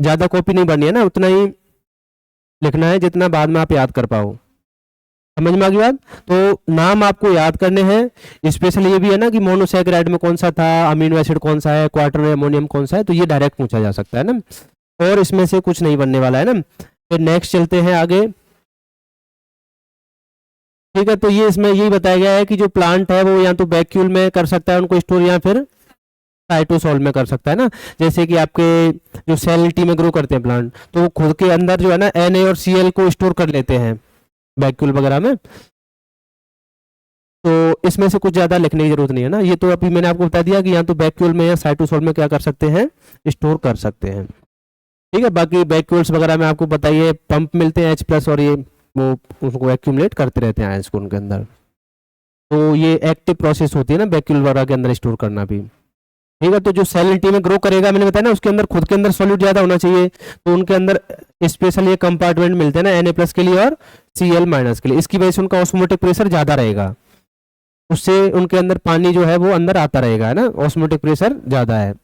ज़्यादा कॉपी नहीं भरनी है ना, उतना ही लिखना है जितना बाद में आप याद कर पाओ। समझ में आ गई बात? तो नाम आपको याद करने हैं। स्पेशली ये भी है ना कि मोनोसैकेराइड में कौन सा था, अमीनो एसिड कौन सा है, क्वार्टर अमोनियम कौन सा है, तो ये डायरेक्ट पूछा जा सकता है ना, और इसमें से कुछ नहीं बनने वाला है ना। फिर नेक्स्ट चलते हैं आगे। ठीक है, तो ये इसमें यही बताया गया है कि जो प्लांट है वो या तो वैक्यूल में कर सकता है उनको स्टोर, या फिर साइटोसोल में कर सकता है ना। जैसे कि आपके जो सेलिनिटी में ग्रो करते हैं प्लांट, तो वो खुद के अंदर जो है ना Na और Cl को स्टोर कर लेते हैं वैक्यूल वगैरह में। तो इसमें से कुछ ज़्यादा लिखने की जरूरत नहीं है ना, ये तो अभी मैंने आपको बता दिया कि या तो वैक्यूल में या साइटोसोल में क्या कर सकते हैं, स्टोर कर सकते हैं। ठीक है, बाकी वैक्यूल्स वगैरह में आपको बताइए पंप मिलते हैं H+ और ये वो उसको एक्यूमुलेट करते रहते हैं आयंस को उनके अंदर। तो ये एक्टिव प्रोसेस होती है ना वैक्यूल वगैरह के अंदर स्टोर करना भी। ठीक है, तो जो सेलिनिटी में ग्रो करेगा मैंने बताया ना, उसके अंदर खुद के अंदर सॉल्यूट ज़्यादा होना चाहिए, तो उनके अंदर स्पेशल ये कंपार्टमेंट मिलते हैं ना Na+ के लिए और Cl- के लिए। इसकी वजह से उनका ऑस्मोटिक प्रेशर ज़्यादा रहेगा, उससे उनके अंदर पानी जो है वो अंदर आता रहेगा, है ना, ऑस्मोटिक प्रेशर ज़्यादा है।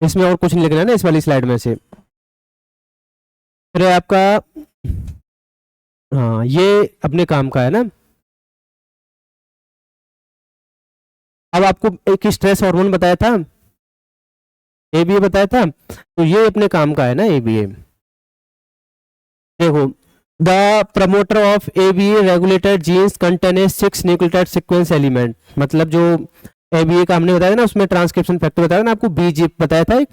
इसमें और कुछ नहीं लिखना है ना इस वाली स्लाइड में से। फिर है आपका, हाँ ये अपने काम का है ना। अब आपको एक स्ट्रेस हार्मोन बताया था, ABA बताया था, तो ये अपने काम का है ना ABA। देखो, the promoter of ABA regulated genes contain a 6 nucleotide sequence element. मतलब जो ABA का हमने बताया ना, उसमें ट्रांसक्रिप्शन फैक्टर बताया ना आपको, BGIP बताया था एक,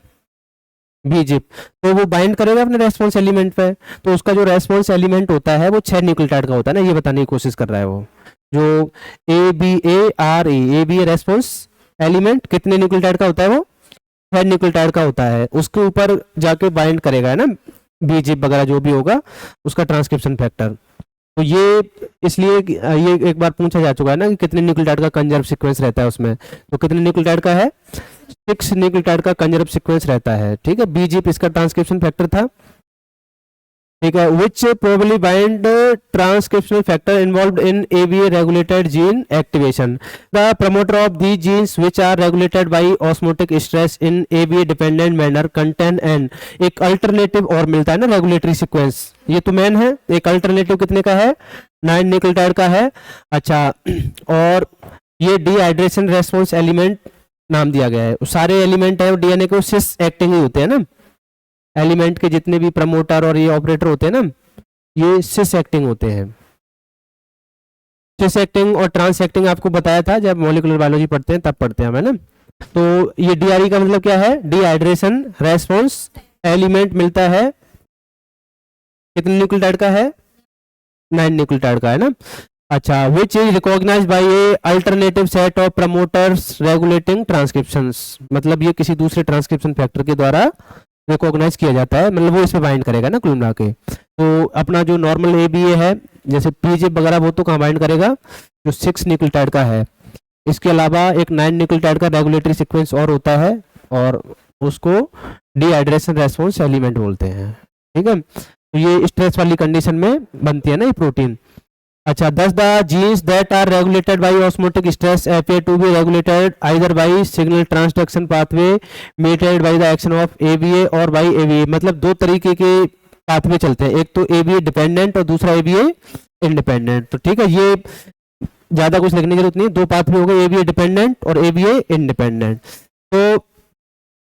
BGIP, तो वो बाइंड करेगा अपने रेस्पॉन्स एलिमेंट पे। तो उसका जो रेस्पॉन्स एलिमेंट होता है वो 6 न्यूक्लियोटाइड का होता है ना, ये बताने की कोशिश कर रहा है वो। जो ABA रेस्पॉन्स एलिमेंट कितने न्यूक्लियोटाइड का होता है, वो 6 न्यूक्लियोटाइड का होता है। उसके ऊपर जाके बाइंड करेगा, है ना, BGIP वगैरह जो भी होगा उसका ट्रांसक्रिप्शन फैक्टर। तो ये इसलिए ये एक बार पूछा जा चुका है ना कि कितने न्यूक्लियोटाइड का कंजर्व सीक्वेंस रहता है उसमें, तो कितने न्यूक्लियोटाइड का है, 6 न्यूक्लियोटाइड का कंजर्व सीक्वेंस रहता है। ठीक है, BGIP इसका ट्रांसक्रिप्शन फैक्टर था। ठीक है, which probably bind transcriptional factor involved in ABA regulated gene activation. The promoter of the genes which are regulated by osmotic stress in ABA dependent manner contain an. एक alternative और मिलता है ना regulatory sequence, ये तो main है। एक alternative कितने का है, 9 न्यूक्लियोटाइड का है। अच्छा, और ये डिहाइड्रेशन रेस्पॉन्स एलिमेंट नाम दिया गया है। सारे एलिमेंट है DNA के सिस एक्टिंग ही होते हैं ना, एलिमेंट के जितने भी प्रमोटर और ये ऑपरेटर होते हैं ना, ये सिस एक्टिंग होते हैं। सिस एक्टिंग और ट्रांस एक्टिंग आपको बताया था जब मॉलिक्यूलर बायोलॉजी पढ़ते हैं तब पढ़ते हैं, है ना। तो ये DRE का मतलब क्या है, डिहाइड्रेशन रेस्पॉन्स एलिमेंट मिलता है, कितने न्यूक्लियोटाइड का है, 9 न्यूक्लियोटाइड का, है ना। अच्छा, which is recognise by a alternative set of promoters regulating transcriptions. मतलब ये किसी दूसरे ट्रांसक्रिप्शन फैक्टर के द्वारा रिकॉग्नाइज किया जाता है, मतलब वो इसमें बाइंड करेगा ना कुल मिला के। तो अपना जो नॉर्मल ABA है जैसे BGIP वगैरह, वो तो कहाँ बाइंड करेगा, जो 6 न्यूक्लियोटाइड का है। इसके अलावा एक 9 न्यूक्लियोटाइड का रेगुलेटरी सीक्वेंस और होता है, और उसको डिहाइड्रेशन रेस्पॉन्स एलिमेंट बोलते हैं। ठीक है, तो ये स्ट्रेस वाली कंडीशन में बनती है ना ये प्रोटीन। अच्छा, thus the genes that are regulated by osmotic stress appear to be regulated either by signal transduction pathway mediated by the action of ABA और by ABA। मतलब दो तरीके के पाथवे चलते हैं, एक तो ABA डिपेंडेंट और दूसरा ABA इंडिपेंडेंट। तो ठीक है, ये ज्यादा कुछ लिखने की जरूरत नहीं, दो पाथवे हो गए, ABA डिपेंडेंट और ABA इंडिपेंडेंट। तो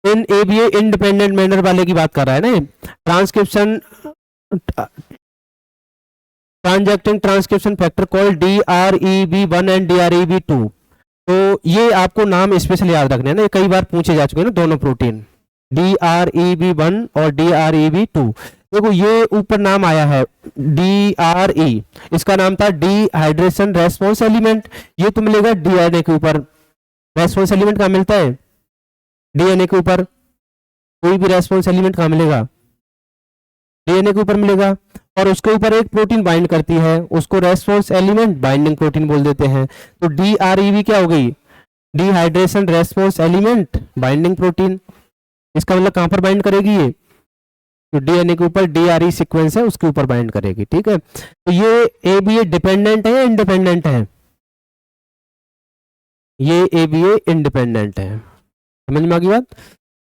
इन ABA इंडिपेंडेंट मैनर वाले की बात कर रहा है ना, transcription transacting transcription factor called DREB1 and DREB2। तो ये आपको नाम स्पेशल याद रखने हैं ना, ये कई बार पूछे जा चुके हैं ना दोनों प्रोटीन, DREB1 और DREB2। देखो ये ऊपर नाम आया है DRE, इसका नाम था डिहाइड्रेशन रेस्पॉन्स एलिमेंट। ये तो मिलेगा DNA के ऊपर। रेस्पॉन्स एलिमेंट कहाँ मिलता है, DNA के ऊपर। कोई भी रेस्पॉन्स एलिमेंट कहाँ मिलेगा, DNA के ऊपर मिलेगा, और उसके ऊपर एक प्रोटीन बाइंड करती है, उसको रेस्पॉन्स एलिमेंट बाइंडिंग प्रोटीन बोल देते हैं। तो DREB क्या हो गई, dehydration response element binding protein. इसका मतलब कहां पर बाइंड करेगी, ये तो DNA के ऊपर DRE सीक्वेंस है उसके ऊपर बाइंड करेगी। ठीक है, तो ये ABA डिपेंडेंट है या इंडिपेंडेंट है, ये ABA इंडिपेंडेंट है। समझ में आ गई बात।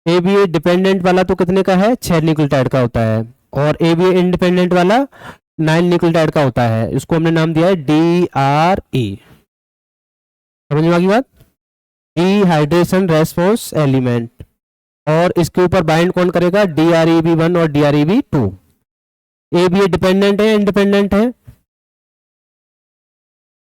ए बी ए डिपेंडेंट वाला तो कितने का है, 6 न्यूक्लियोटाइड का होता है, और ए बी ए इंडिपेंडेंट वाला 9 न्यूक्लियोटाइड का होता है। इसको हमने नाम दिया है डी आर ई। समझ में आ गई बात? Dehydration response element. और इसके ऊपर बाइंड कौन करेगा, डी आर ई बी 1 और D R E B 2। A B A dependent है इंडिपेंडेंट है,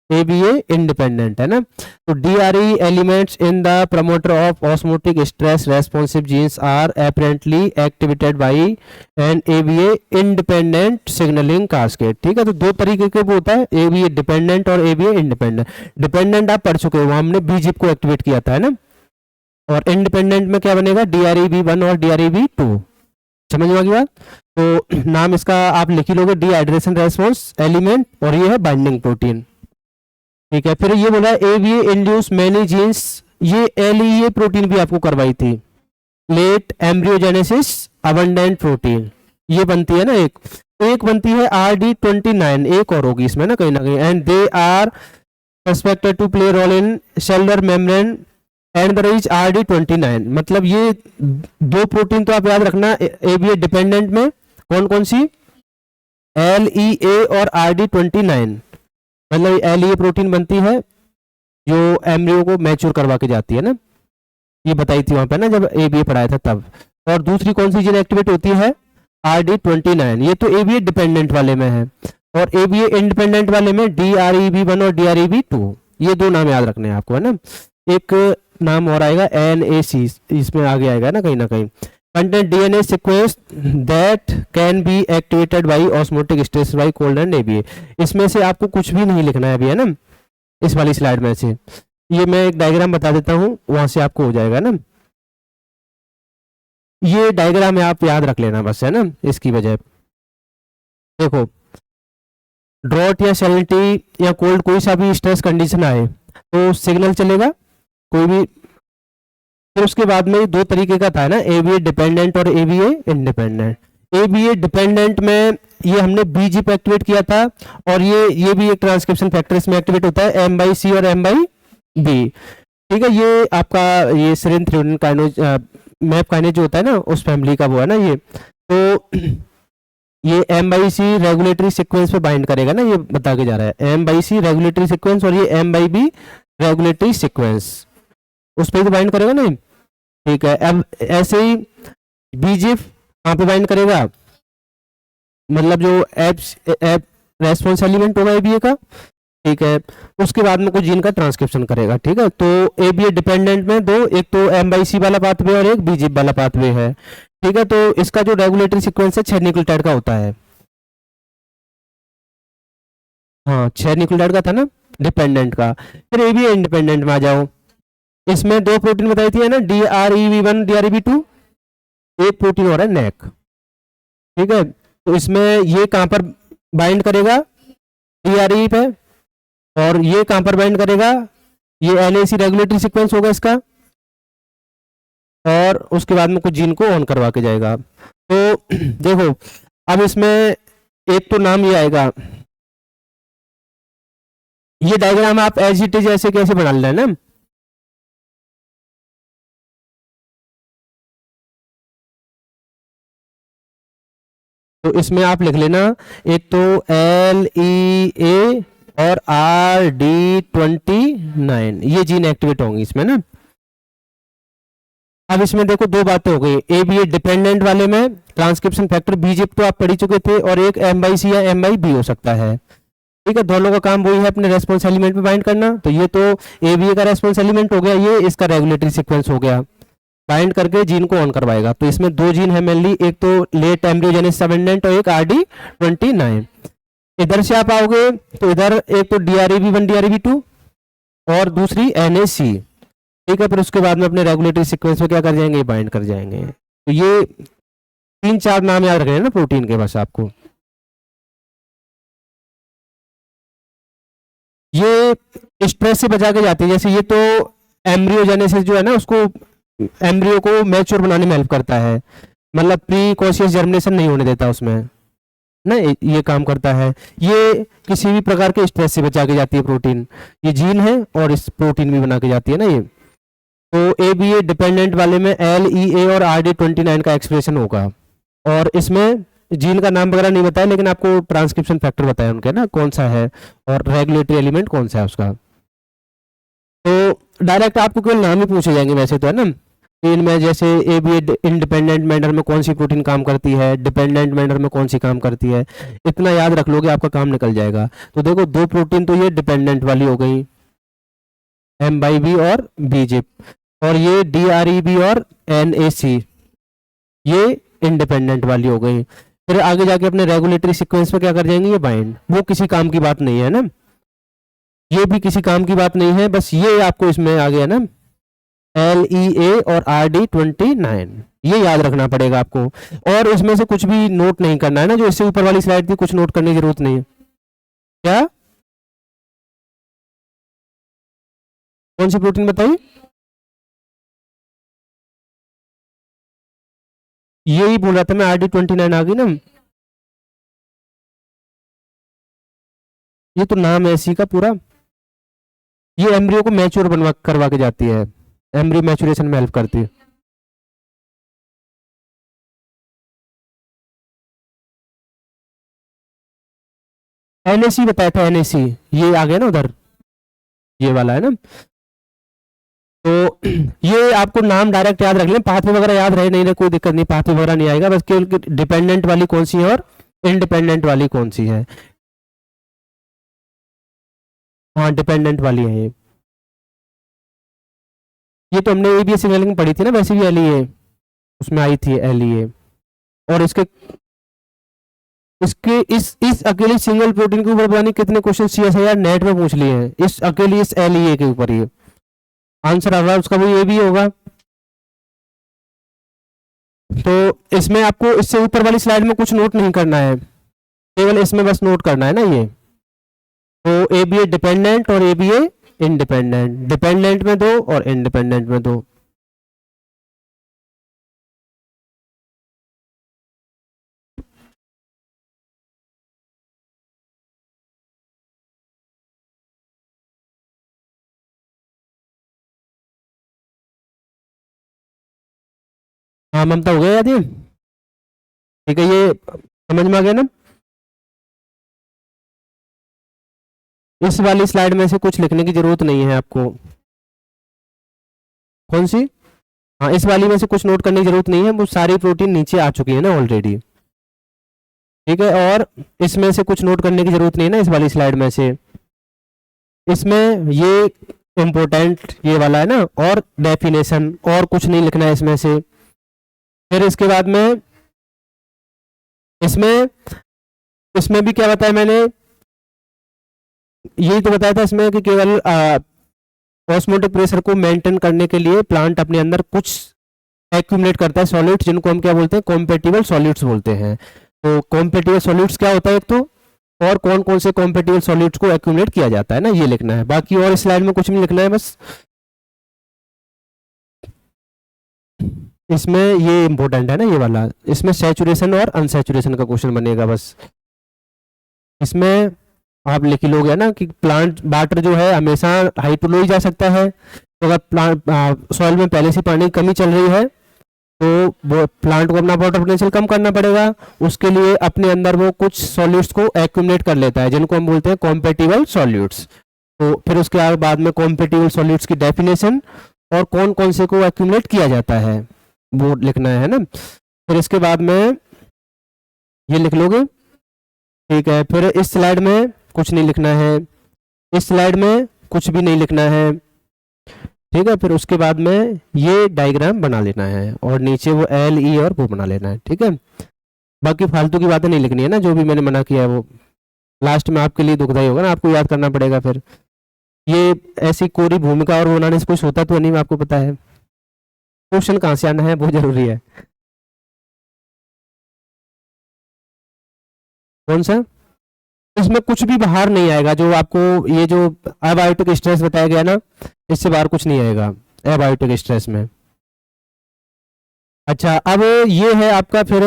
ए बी ए इंडिपेंडेंट है ना। तो D R E elements in the promoter of osmotic stress responsive genes are apparently activated by an A B A independent signalling cascade. ठीक है, तो दो तरीके के वो होता है, ए बी ए डिपेंडेंट और A B A independent. Dependent आप पढ़ चुके हो, हमने बीजिप को एक्टिवेट किया था, है ना। और इंडिपेंडेंट में क्या बनेगा, डी आर ई बी 1 और डी आर ई बी 2। समझ में आ गई बात? तो नाम इसका आप लिख ही लोगे, डिहाइड्रेशन रेस्पॉन्स एलिमेंट, और ये है बाइंडिंग प्रोटीन। ठीक है, फिर ये बोला A B A induce many genes, ये एल ई ए प्रोटीन भी आपको करवाई थी, लेट एम्ब्रियोजेनेसिस अबंडेंट प्रोटीन, ये बनती है ना। एक बनती है RD29, एक और होगी इसमें ना कहीं, and they are suspected to play role in cellular membrane and the reach RD29। मतलब ये दो प्रोटीन तो आप याद रखना, ए बी ए डिपेंडेंट में कौन कौन सी, LEA और RD29। मतलब LEA प्रोटीन बनती है जो एम्ब्रियो को मैच्योर करवा के जाती है ना, ये बताई थी वहां पे ना जब ABA पढ़ाया था तब। और दूसरी कौन सी जीन एक्टिवेट होती है, RD29, ये तो ABA डिपेंडेंट वाले में है, और ABA इंडिपेंडेंट वाले में DREB1 और DREB2। ये दो नाम याद रखने हैं आपको, है ना। एक नाम और आएगा NAC, इसमें आगे आएगा ना कहीं। Content DNA sequence that can be activated by osmotic stress by cold and ABA। इसमें से आपको कुछ भी नहीं लिखना है अभी, है ना, इस वाली स्लाइड में से। ये मैं एक डायग्राम बता देता हूँ, वहां से आपको हो जाएगा ना। ये डायग्राम है, आप याद रख लेना बस, है ना, इसकी वजह। देखो, ड्रॉट या सैलिनिटी या कोल्ड कोई सा भी स्ट्रेस कंडीशन आए तो सिग्नल चलेगा कोई भी। फिर उसके बाद में दो तरीके का था ना, ABA डिपेंडेंट और ABA इंडिपेंडेंट। ABA डिपेंडेंट में ये हमने बीजी पे एक्टिवेट किया था, और ये भी एक ट्रांसक्रिप्शन फैक्टर इसमें एक्टिवेट होता है, M/C और M/B। ठीक है, ये आपका ये serine threonine kinase MAP kinase जो होता है ना, उस फैमिली का वो है ना ये। तो ये M/C रेगुलेटरी सीक्वेंस पे बाइंड करेगा ना, ये बता के जा रहा है, M/C रेगुलेटरी सीक्वेंस, और ये M/B रेगुलेटरी सीक्वेंस उस पर तो बाइंड करेगा नहीं। ठीक है, अब ऐसे ही बीजिफ कहाँ पे बाइंड करेगा, मतलब जो एप रेस्पॉन्स एलिमेंट होगा ABA का। ठीक है, उसके बाद में कुछ जीन का ट्रांसक्रिप्शन करेगा। ठीक है, तो ABA डिपेंडेंट में दो, एक तो M/C वाला पाथवे और एक बीजिप वाला पाथवे है। ठीक है, तो इसका जो रेगुलेटरी सीक्वेंस है 6 न्यूक्लियोटाइड का होता है। हाँ, 6 न्यूक्लियोटाइड का था ना डिपेंडेंट का। फिर ABA इंडिपेंडेंट में आ जाओ, इसमें दो प्रोटीन बताई थी, है ना, DREB1 DREB2, एक प्रोटीन और है नेक। ठीक है, तो इसमें ये कहां पर बाइंड करेगा, DRE पे, और ये कहां पर बाइंड करेगा, ये NAC रेगुलेटरी सीक्वेंस होगा इसका, और उसके बाद में कुछ जीन को ऑन करवा के जाएगा। तो देखो, अब इसमें एक तो नाम ये आएगा, ये डायग्राम आप एज इट इज ऐसे कैसे बना लेना ना। तो इसमें आप लिख लेना, एक तो LEA और RD29, ये जीन एक्टिवेट होंगी इसमें ना। अब इसमें देखो दो बातें हो गई, ABA डिपेंडेंट वाले में ट्रांसक्रिप्शन फैक्टर बीजिप तो आप पढ़ चुके थे, और एक M/C या M/B हो सकता है। ठीक है, दोनों का काम वही है, अपने रेस्पॉन्स एलिमेंट पे बाइंड करना। तो ये तो ABA का रेस्पॉन्स एलिमेंट हो गया, ये इसका रेगुलेटरी सीक्वेंस हो गया, बाइंड करके जीन को ऑन करवाएगा। तो इसमें दो जीन है मेनली, एक तो लेट एम्ब्रियोजेनेसिस अबंडेंट और एक RD29। इधर से आप आओगे तो इधर एक तो DREB1 DREB2 और दूसरी NAC। ठीक है, फिर उसके बाद में अपने रेगुलेटरी सीक्वेंस में क्या कर जाएंगे, बाइंड कर जाएंगे। तो ये 3-4 नाम याद रखने हैं ना प्रोटीन के, बस आपको। ये स्ट्रेस से बचा के जाती है, जैसे ये तो एम्ब्रियोजेनेसिस जो है ना, उसको एम्ब्रियो को मैच्योर बनाने में हेल्प करता है, मतलब प्री कॉशियस जर्मिनेशन नहीं होने देता उसमें ना, ये काम करता है। ये किसी भी प्रकार के स्ट्रेस से बचा के जाती है प्रोटीन, ये जीन है, और इस प्रोटीन भी बना के जाती है ना ये। तो ए बी ए डिपेंडेंट वाले में एल ई ए और आर डी 29 का एक्सप्रेशन होगा, और इसमें जीन का नाम वगैरह नहीं बताया, लेकिन आपको ट्रांसक्रिप्शन फैक्टर बताया उनके ना कौन सा है, और रेगुलेटरी एलिमेंट कौन सा है उसका। तो डायरेक्ट आपको केवल नाम ही पूछे जाएंगे वैसे तो, है ना। इनमें जैसे ए बी इंडिपेंडेंट मैनर में कौन सी प्रोटीन काम करती है, डिपेंडेंट मैनर में कौन सी काम करती है, इतना याद रख लोगे आपका काम निकल जाएगा। तो देखो दो प्रोटीन तो ये डिपेंडेंट वाली हो गई, एम बाई बी और बीजिप, और ये डी आर ई बी और एन ए सी, ये इंडिपेंडेंट वाली हो गई। फिर आगे जाके अपने रेगुलेटरी सीक्वेंस में क्या कर जाएंगे, ये बाइंड, वो किसी काम की बात नहीं है ना, ये भी किसी काम की बात नहीं है, बस ये आपको इसमें आ गया ना एल ई ए और आर डी 29, ये याद रखना पड़ेगा आपको। और इसमें से कुछ भी नोट नहीं करना है ना, जो इससे ऊपर वाली स्लाइड थी कुछ नोट करने की जरूरत नहीं है। क्या कौन सी प्रोटीन बताइए, यही बोल रहा था मैं, आर डी 29 आ गई ना, ये तो नाम है इसी का पूरा। ये एम्ब्रियो को मैच्योर बनवा करवा के जाती है, एम्ब्रियो मैच्योरेशन में हेल्प करती है। एनएसी बताया था, एनएसी ये आ गया ना उधर, ये वाला है ना। तो ये आपको नाम डायरेक्ट याद रख लें, पाथवे वगैरह याद रहे नहीं रहे कोई दिक्कत नहीं, पाथवे वगैरह नहीं आएगा, बस केवल डिपेंडेंट वाली कौन सी है और इंडिपेंडेंट वाली कौन सी है। हाँ डिपेंडेंट वाली है ये तो हमने एबीएस सिग्नलिंग पढ़ी थी ना, वैसे भी एलईए उसमें आई थी एलईए। और इसके इसके इस अकेली सिंगल प्रोटीन के ऊपर पता नहीं कितने क्वेश्चन सीएसआईआर नेट में पूछ लिए हैं, इस अकेली इस एलईए के ऊपर। ये आंसर आ रहा है उसका, वो ये भी होगा। तो इसमें आपको इससे ऊपर वाली स्लाइड में कुछ नोट नहीं करना है, केवल इसमें बस नोट करना है ना ये। तो ए बी ए डिपेंडेंट और A B A independent, dependent में दो और इंडिपेंडेंट में दो। हाँ ममता हो गया याद ये, ठीक है, ये समझ में आ गया ना। इस वाली स्लाइड में से कुछ लिखने की जरूरत नहीं है आपको। कौन सी, हाँ इस वाली में से कुछ नोट करने की जरूरत नहीं है, वो सारी प्रोटीन नीचे आ चुकी है ना ऑलरेडी, ठीक है। और इसमें से कुछ नोट करने की जरूरत नहीं है ना इस वाली स्लाइड में से। इसमें ये इम्पोर्टेंट ये वाला है ना, और डेफिनेशन, और कुछ नहीं लिखना है इसमें से। फिर इसके बाद में इसमें इसमें भी क्या बताया मैंने, यही तो बताया था इसमें कि केवल ऑस्मोटिक प्रेशर को मेंटेन करने के लिए प्लांट अपने अंदर कुछ एक्यूमुलेट करता है सॉलिड्स, जिनको हम क्या बोलते हैं, कॉम्पेटिबल सॉलिड्स बोलते हैं। तो कॉम्पेटिबल सॉलिड्स क्या होता है एक तो, और कौन कौन से कॉम्पेटिबल सॉलिड्स को एक्यूमुलेट किया जाता है ना, ये लिखना है। बाकी और स्लाइड में कुछ नहीं लिखना है, बस इसमें ये इंपॉर्टेंट है ना ये वाला, इसमें सैचुरेशन और अनसैचुरेशन का क्वेश्चन बनेगा बस। इसमें आप लिख लोगे ना कि प्लांट वाटर जो है हमेशा हाई टू लो ही जा सकता है, तो अगर प्लांट सॉइल में पहले से पानी की कमी चल रही है तो वो प्लांट को अपना वाटर पोटेंशियल कम करना पड़ेगा, उसके लिए अपने अंदर वो कुछ सॉल्यूट्स को एक्यूमुलेट कर लेता है, जिनको हम बोलते हैं कॉम्पेटिबल सॉल्यूट्स। तो फिर उसके बाद में कॉम्पेटिबल सॉल्यूट्स की डेफिनेशन और कौन कौन से को एक्यूमुलेट किया जाता है वो लिखना है ना। फिर इसके बाद में ये लिख लोगे, ठीक है। फिर इस स्लाइड में कुछ नहीं लिखना है, इस स्लाइड में कुछ भी नहीं लिखना है, ठीक है। फिर उसके बाद में ये डायग्राम बना लेना है और नीचे वो एल ई और वो बना लेना है, ठीक है। बाकी फालतू की बातें नहीं लिखनी है ना, जो भी मैंने मना किया है वो लास्ट में आपके लिए दुखदाई होगा ना, आपको याद करना पड़ेगा। फिर ये ऐसी कोरी भूमिका और बनाने से कुछ होता तो नहीं, आपको पता है क्वेश्चन कहाँ से आना है बहुत जरूरी है। कौन सा, इसमें कुछ भी बाहर नहीं आएगा, जो आपको ये जो एबायोटिक स्ट्रेस बताया गया ना, इससे बाहर कुछ नहीं आएगा एबायोटिक स्ट्रेस में। अच्छा अब ये है आपका फिर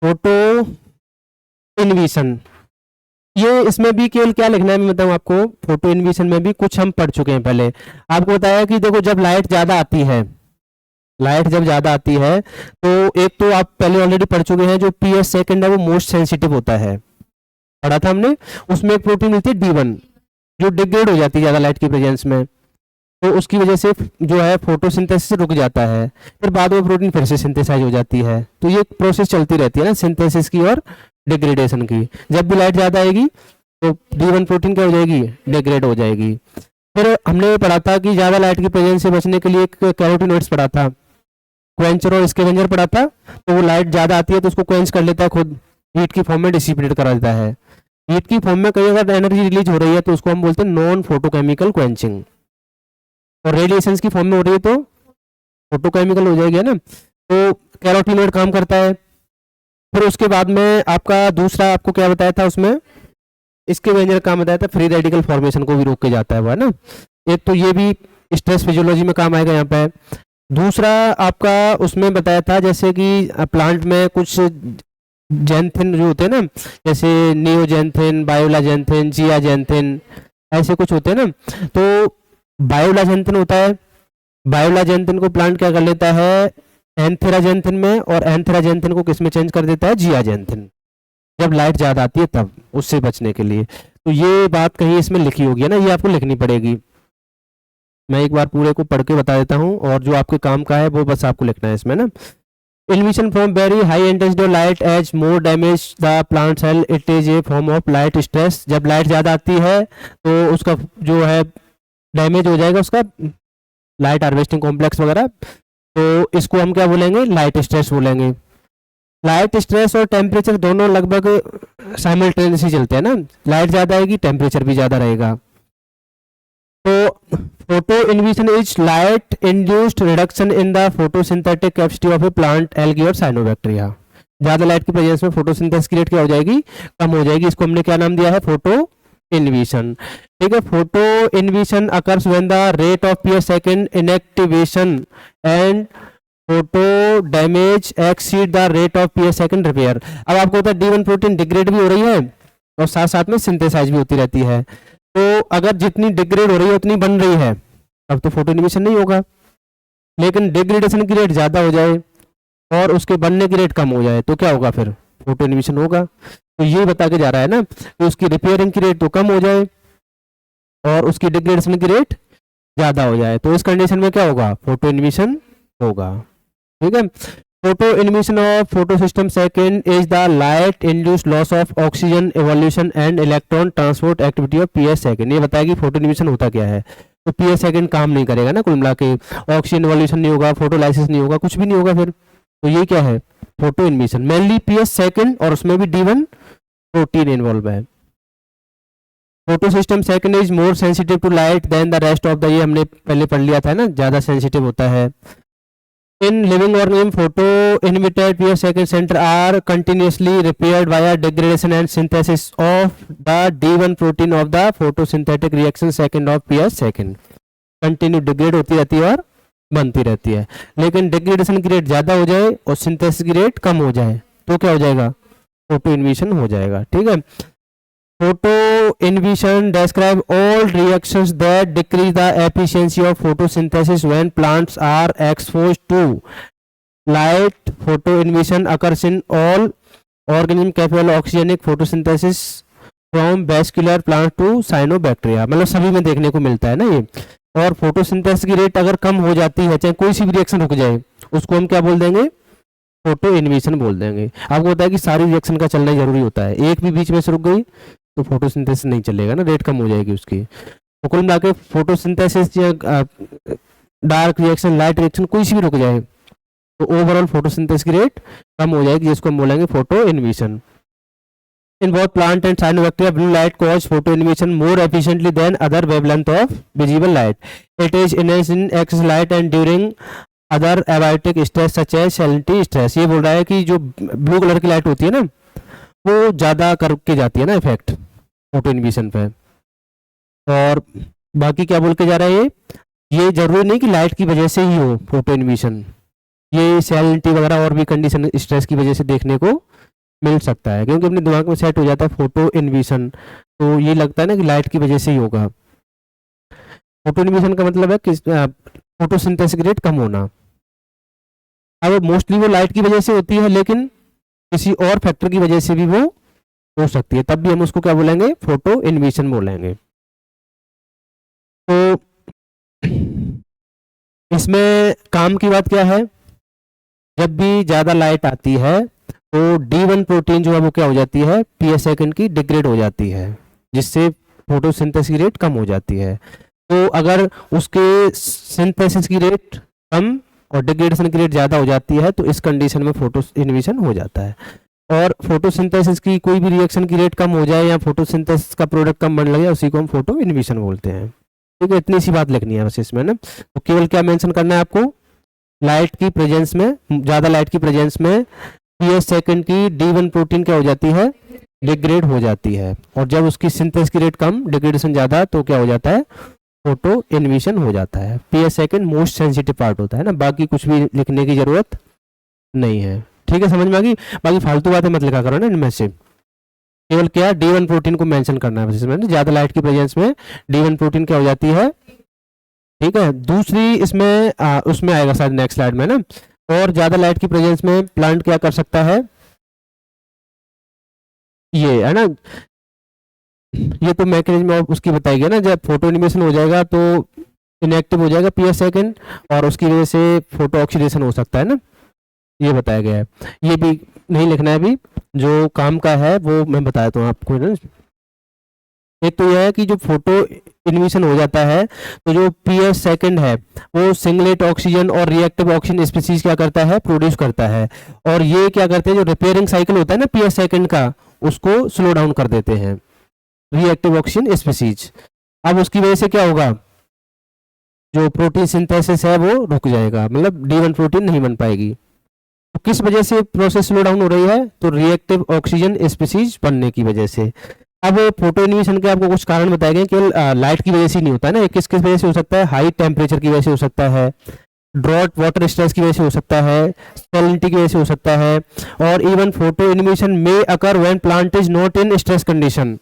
फोटो इनविशन, ये इसमें भी केवल क्या लिखना है मैं बताऊँ आपको, फोटो इन्विशन में भी कुछ हम पढ़ चुके हैं पहले। आपको बताया कि देखो जब लाइट ज़्यादा आती है, लाइट जब ज़्यादा आती है तो एक तो आप पहले ऑलरेडी पढ़ चुके हैं, जो पीएस सेकंड है वो मोस्ट सेंसिटिव होता है, पढ़ा था हमने। उसमें एक प्रोटीन मिलती है D1, जो डिग्रेड हो जाती है ज़्यादा लाइट की प्रेजेंस में, तो उसकी वजह से जो है फोटोसिंथेसिस रुक जाता है, फिर बाद में प्रोटीन फिर से सिंथेसाइज हो जाती है। तो ये प्रोसेस चलती रहती है ना, सिंथेसिस की और डिग्रेडेशन की। जब भी लाइट ज़्यादा आएगी तो D1 प्रोटीन क्या हो जाएगी, डिग्रेड हो जाएगी। फिर हमने पढ़ा था कि ज़्यादा लाइट की प्रेजेंस से बचने के लिए एक कैरोटीनॉइड्स पढ़ा था, क्वेंचर और स्कैवेंजर पढ़ा था। तो वो लाइट ज़्यादा आती है तो उसको क्वेंच कर लेता है खुद, हीट की फॉर्म में डिसिपेट करा देता है। हीट की फॉर्म में कई अगर एनर्जी रिलीज हो रही है तो उसको हम बोलते हैं नॉन फोटोकेमिकल क्वेंचिंग, और रेडिएशंस की फॉर्म में हो रही है तो फोटोकेमिकल हो जाएगी, है ना। तो कैरोटीनॉइड काम करता है। फिर उसके बाद में आपका दूसरा आपको क्या बताया था उसमें, इसके वेंजर काम बताया था, फ्री रेडिकल फॉर्मेशन को भी रोक के जाता है वो, है ना। एक तो ये भी स्ट्रेस फिजियोलॉजी में काम आएगा यहाँ पे। दूसरा आपका उसमें बताया था जैसे कि प्लांट में कुछ जैंथिन जो होते हैं ना, जैसे नियोजैंथिन, बायोलाजैंथिन, जियाजैंथिन, ऐसे कुछ होते हैं ना। तो बायोलाजैंथिन होता है, बायोलाजैंथिन को प्लांट क्या कर लेता है एंथेराजैंथिन में, और एंथेराजैंथिन को किस में चेंज कर देता है, जियाजैंथिन, जब लाइट ज़्यादा आती है तब, उससे बचने के लिए। तो ये बात कहीं इसमें लिखी होगी है ना, ये आपको लिखनी पड़ेगी। मैं एक बार पूरे को पढ़ के बता देता हूँ, और जो आपके काम का है वो बस आपको लिखना है इसमें ना। Illumination from very high intensity light as more damage the plant cell, it is a form of light stress. जब लाइट ज़्यादा आती है तो उसका जो है डैमेज हो जाएगा उसका लाइट हार्वेस्टिंग कॉम्प्लेक्स वगैरह, तो इसको हम क्या बोलेंगे, लाइट स्ट्रेस बोलेंगे। लाइट स्ट्रेस और टेम्परेचर दोनों लगभग साइमल्टेनियसली चलते हैं ना, लाइट ज़्यादा आएगी टेम्परेचर भी ज़्यादा रहेगा। तो photo inhibition is light induced reduction in the photosynthetic capacity of a plant, algae और साइनोबैक्टीरिया। ज़्यादा लाइट की प्रेजेंस में फोटोसिंथेसिस की रेट क्या हो जाएगी, कम हो जाएगी। इसको हमने क्या नाम दिया है, फोटो इन्विशन। ठीक है, photo inhibition occurs when the rate of PS second inactivation and photo damage exceed the rate of PS second repair. अब आपको होता है D1 प्रोटीन डिग्रेड भी हो रही है और साथ साथ में सिंथेसाइज भी होती रहती है। तो अगर जितनी डिग्रेड हो रही है उतनी बन रही है, तब तो फोटो इन्विशन नहीं होगा। लेकिन डिग्रेडेशन की रेट ज़्यादा हो जाए और उसके बनने की रेट कम हो जाए तो क्या होगा, फिर फोटो इन्विशन होगा। तो ये बता के जा रहा है ना कि उसकी रिपेयरिंग की रेट तो कम हो जाए और उसकी डिग्रेडेशन की रेट ज़्यादा हो जाए, तो इस कंडीशन में क्या होगा, फोटो इन्विशन होगा। ठीक है, photo inhibition of photo system second is the light induced loss of oxygen evolution and electron transport activity of PS second. ये बताएगी फोटो इन्विशन होता क्या है। तो पीएस सेकंड काम नहीं करेगा ना, कुल मिला के ऑक्सीजन एवोल्यूशन नहीं होगा, फोटोलाइसिस नहीं होगा, कुछ भी नहीं होगा फिर। तो ये क्या है, photo inhibition, mainly PS second, और उसमें भी D1 प्रोटीन इन्वॉल्व है। Photo system second is more sensitive to light than the rest of the, ये हमने पहले पढ़ लिया था ना, ज्यादा सेंसिटिव होता है। In living organism, photo-emitted pure second center are continuously repaired via degradation and synthesis of the D1 protein of the photosynthetic reaction second of PS second. Continue degrade होती रहती है और बनती रहती है। लेकिन डिग्रेडेशन की रेट ज़्यादा हो जाए और सिंथेसिस की रेट कम हो जाए तो क्या हो जाएगा, फोटो इन्विशन हो जाएगा। ठीक है, photo इन्विशन describe all reactions that decrease the efficiency of photosynthesis when plants are exposed to light. Photo emission occurs in all organisms capable of oxygenic photosynthesis from vascular plant to cyanobacteria, मतलब सभी में देखने को मिलता है ना ये। और फोटोसिंथेसिस की रेट अगर कम हो जाती है, चाहे कोई सी भी रिएक्शन रुक जाए, उसको हम क्या बोल देंगे, फोटो इन्विशन बोल देंगे। आपको होता है कि सारी रिएक्शन का चलना जरूरी होता है, एक भी बीच में से रुक गई तो फोटोसिंथेसिस नहीं चलेगा ना, रेट कम हो जाएगी उसकी। तो कुल मिला के फोटोसिंथेसिस या डार्क रिएक्शन, लाइट रिएक्शन, कोई सी भी रुक जाए तो ओवरऑल फोटोसिंथेसिस की रेट कम हो जाएगी, जिसको हम बोलेंगे photo इन्विशन। In both plant and cyanobacteria, blue light causes photoinvasion more efficiently than other wavelength of visible light. It is enhanced in excess light and during other abiotic stress such as salinity stress. ये बोल रहा है कि जो blue colour की light होती है ना, वो ज़्यादा करके जाती है ना इफेक्ट फोटो इन्विशन पे। और बाकी क्या बोल के जा रहा है ये जरूरी नहीं कि लाइट की वजह से ही हो फोटो इन्विशन, ये सैलिनिटी वगैरह और भी कंडीशन स्ट्रेस की वजह से देखने को मिल सकता है, क्योंकि अपने दिमाग में सेट हो जाता है फोटो इन्विशन, तो ये लगता है ना कि लाइट की वजह से ही होगा। फोटो इन्विशन का मतलब है कि फोटोसिंथेसिस रेट कम होना। अब मोस्टली वो लाइट की वजह से होती है, लेकिन किसी और फैक्टर की वजह से भी वो हो सकती है, तब भी हम उसको क्या बोलेंगे, फोटो इन्विशन बोलेंगे। तो इसमें काम की बात क्या है, जब भी ज़्यादा लाइट आती है तो D1 प्रोटीन जो है वो क्या हो जाती है, PS सेकंड की डिग्रेड हो जाती है, जिससे फोटोसिंथेसिस की रेट कम हो जाती है। तो अगर उसके सिंथेसिस की रेट कम और डिग्रेडेशन की रेट ज़्यादा हो जाती है तो इस कंडीशन में फोटो इन्विशन हो जाता है। और फोटोसिंथेसिस की कोई भी रिएक्शन की रेट कम हो जाए या फोटोसिंथेसिस का प्रोडक्ट कम बनने लगे, उसी को हम फोटो इन्विशन बोलते हैं। ठीक है, इतनी सी बात लिखनी है बस इसमें ना। तो केवल क्या मेंशन करना है आपको, लाइट की प्रेजेंस में, ज़्यादा लाइट की प्रेजेंस में PS सेकंड की D1 प्रोटीन क्या हो जाती है, डिग्रेड हो जाती है, और जब उसकी सिंथेसिस की रेट कम, डिग्रेडेशन ज़्यादा, तो क्या हो जाता है, फोटो इन्विशन हो जाता है। PS second most sensitive part होता है ना, बाकी कुछ भी लिखने की जरूरत नहीं है। ठीक है, समझ में आ गई। बाकी फालतू बातें मत लिखा करो ना इनमें से, केवल क्या D1 प्रोटीन को मेंशन करना है बस इसमें, ज़्यादा लाइट की प्रेजेंस में D1 प्रोटीन क्या हो जाती है। ठीक है, दूसरी इसमें उसमें आएगा शायद नेक्स्ट स्लाइड में ना, और ज़्यादा लाइट की प्रेजेंस में प्लांट क्या कर सकता है, ये है ना, ये तो मैकेनिज्म उसकी बताई गई ना, जब फोटो एनिमेशन हो जाएगा तो इनएक्टिव हो जाएगा PS सेकंड, और उसकी वजह से फोटो ऑक्सीडेशन हो सकता है ना, ये बताया गया है। ये भी नहीं लिखना है अभी, जो काम का है वो मैं बता देता हूँ आपको ना। एक तो यह है कि जो फोटो इन्विशन हो जाता है तो जो PS सेकंड है वो सिंगलेट ऑक्सीजन और रिएक्टिव ऑक्सीजन स्पीसीज क्या करता है, प्रोड्यूस करता है, और ये क्या करते हैं, जो रिपेयरिंग साइकिल होता है ना PS सेकंड का, उसको स्लो डाउन कर देते हैं रिएक्टिव ऑक्सीजन स्पीसीज। अब उसकी वजह से क्या होगा, जो प्रोटीन सिंथेसिस है वो रुक जाएगा, मतलब D1 प्रोटीन नहीं बन पाएगी। तो किस वजह से प्रोसेस स्लो डाउन हो रही है, तो रिएक्टिव ऑक्सीजन स्पीसीज बनने की वजह से। अब फोटो इन्विशन के आपको कुछ कारण बताए गए, केवल लाइट की वजह से नहीं होता है ना, किस किस वजह से हो सकता है, हाई टेम्परेचर की वजह से हो सकता है, ड्रॉट वाटर स्ट्रेस की वजह से हो सकता है, सैलिनिटी की वजह से हो सकता है, और इवन फोटो इन्विशन में occur when plant is not in stress condition,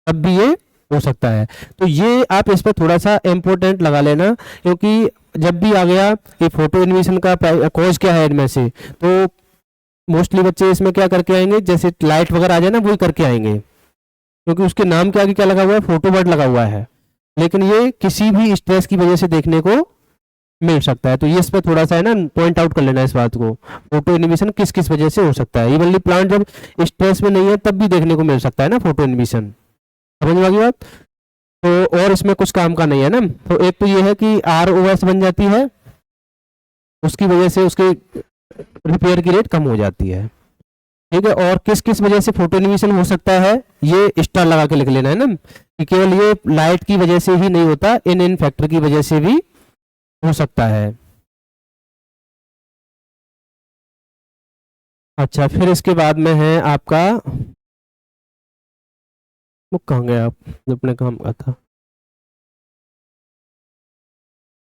तब भी ये हो सकता है। तो ये आप इस पर थोड़ा सा इम्पोर्टेंट लगा लेना, क्योंकि जब भी आ गया कि फोटो इन्विशन का कॉज क्या है इनमें से, तो मोस्टली बच्चे इसमें क्या करके आएंगे, जैसे लाइट वगैरह आ जाए ना वही करके आएंगे, क्योंकि उसके नाम के आगे क्या लगा हुआ है, फोटो वर्ड लगा हुआ है, लेकिन ये किसी भी स्ट्रेस की वजह से देखने को मिल सकता है। तो ये इस पर थोड़ा सा है ना पॉइंट आउट कर लेना इस बात को, फोटो इन्विशन किस किस वजह से हो सकता है। इवनली प्लांट जब स्ट्रेस में नहीं है तब भी देखने को मिल सकता है ना फोटो इन्विशन, समझ में आ गई बात। तो और इसमें कुछ काम का नहीं है ना। तो एक तो ये है कि ROS बन जाती है, उसकी वजह से उसके रिपेयर की रेट कम हो जाती है। ठीक है, और किस किस वजह से फोटो इन्विशन हो सकता है, ये स्टार लगा के लिख लेना है ना, कि केवल ये लाइट की वजह से ही नहीं होता, इन फैक्टर की वजह से भी हो सकता है। अच्छा, फिर इसके बाद में है आपका, वो कहाँ गया आप जो अपने काम का था,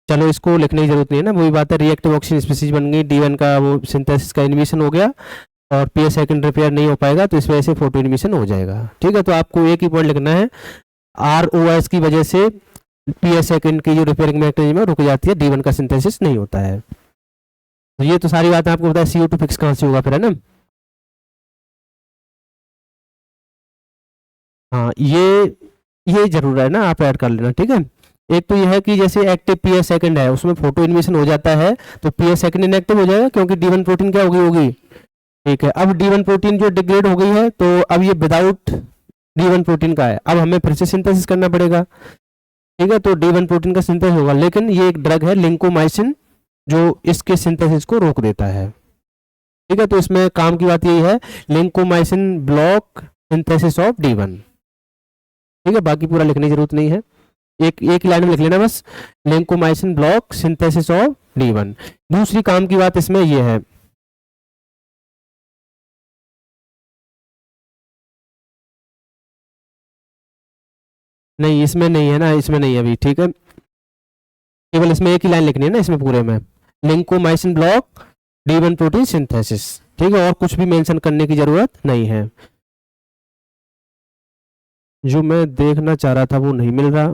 चलो इसको लिखने की जरूरत नहीं है ना, वही बात है, रिएक्टिव ऑक्सीजन स्पीसीज बन गई, D1 का वो सिंथेसिस का इन्विशन हो गया, और PS सेकंड रिपेयर नहीं हो पाएगा, तो इस वजह से फोटो इन्विशन हो जाएगा। ठीक है, तो आपको एक ही पॉइंट लिखना है, ROS की वजह से PS सेकंड की जो रिपेयरिंग मैकेनिज्म है रुक जाती है, D1 का सिंथेसिस नहीं होता है। तो ये तो सारी बातें आपको बताया, CO2 फिक्स कहाँ से होगा फिर, है ना। हाँ, ये जरूर है ना, आप ऐड कर लेना। ठीक है, एक तो यह है कि जैसे एक्टिव PS सेकंड है उसमें फोटो इन्विशन हो जाता है, तो PS सेकंड इनएक्टिव हो जाएगा, क्योंकि D1 प्रोटीन क्या होगी होगी। ठीक है, अब D1 प्रोटीन जो डिग्रेड हो गई है, तो अब ये विदाउट D1 प्रोटीन का है, अब हमें फिर से सिंथेसिस करना पड़ेगा। ठीक है, तो D1 प्रोटीन का सिंथेसिस होगा, लेकिन ये एक ड्रग है लिंकोमाइसिन, जो इसके सिंथेसिस को रोक देता है। ठीक है, तो इसमें काम की बात यही है, lincomycin block synthesis of D1। ठीक है, बाकी पूरा लिखने की जरूरत नहीं है, एक एक लाइन में लिख लेना बस, lincomycin block synthesis of D1। दूसरी काम की बात इसमें यह है, नहीं इसमें नहीं है ना, इसमें नहीं है अभी। ठीक है, केवल इसमें एक ही लाइन लिखनी है ना इसमें पूरे में, lincomycin block D1 protein synthesis. ठीक है, और कुछ भी मेंशन करने की जरूरत नहीं है। जो मैं देखना चाह रहा था वो नहीं मिल रहा।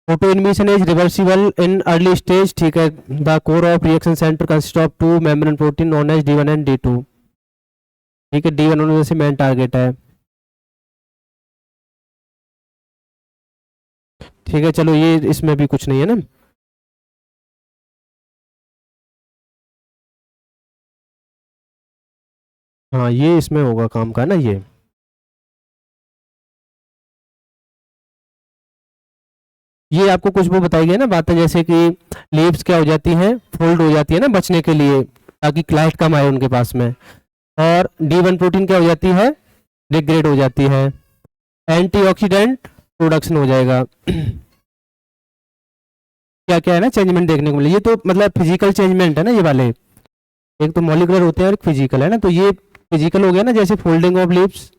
Auto inhibition is reversible in early stage, ठीक है। The core of reaction centre consist of two membrane protein known as D1 and D2, ठीक है। D1 उनमें से मेन टारगेट है, ठीक है। चलो ये इसमें भी कुछ नहीं है ना। हाँ ये इसमें होगा काम का ना। ये आपको कुछ वो बताई गई ना बातें, जैसे कि लीव्स क्या हो जाती हैं, फोल्ड हो जाती है ना बचने के लिए, ताकि लाइट कम आए उनके पास में। और D1 प्रोटीन क्या हो जाती है, डिग्रेड हो जाती है, एंटीऑक्सीडेंट प्रोडक्शन हो जाएगा। क्या क्या है ना चेंजमेंट देखने को मिले। ये तो मतलब फिजिकल चेंजमेंट है ना ये वाले, एक तो मॉलिकुलर होते हैं और एक फिजिकल है ना। तो ये फिजिकल हो गया ना, जैसे फोल्डिंग ऑफ लीव्स।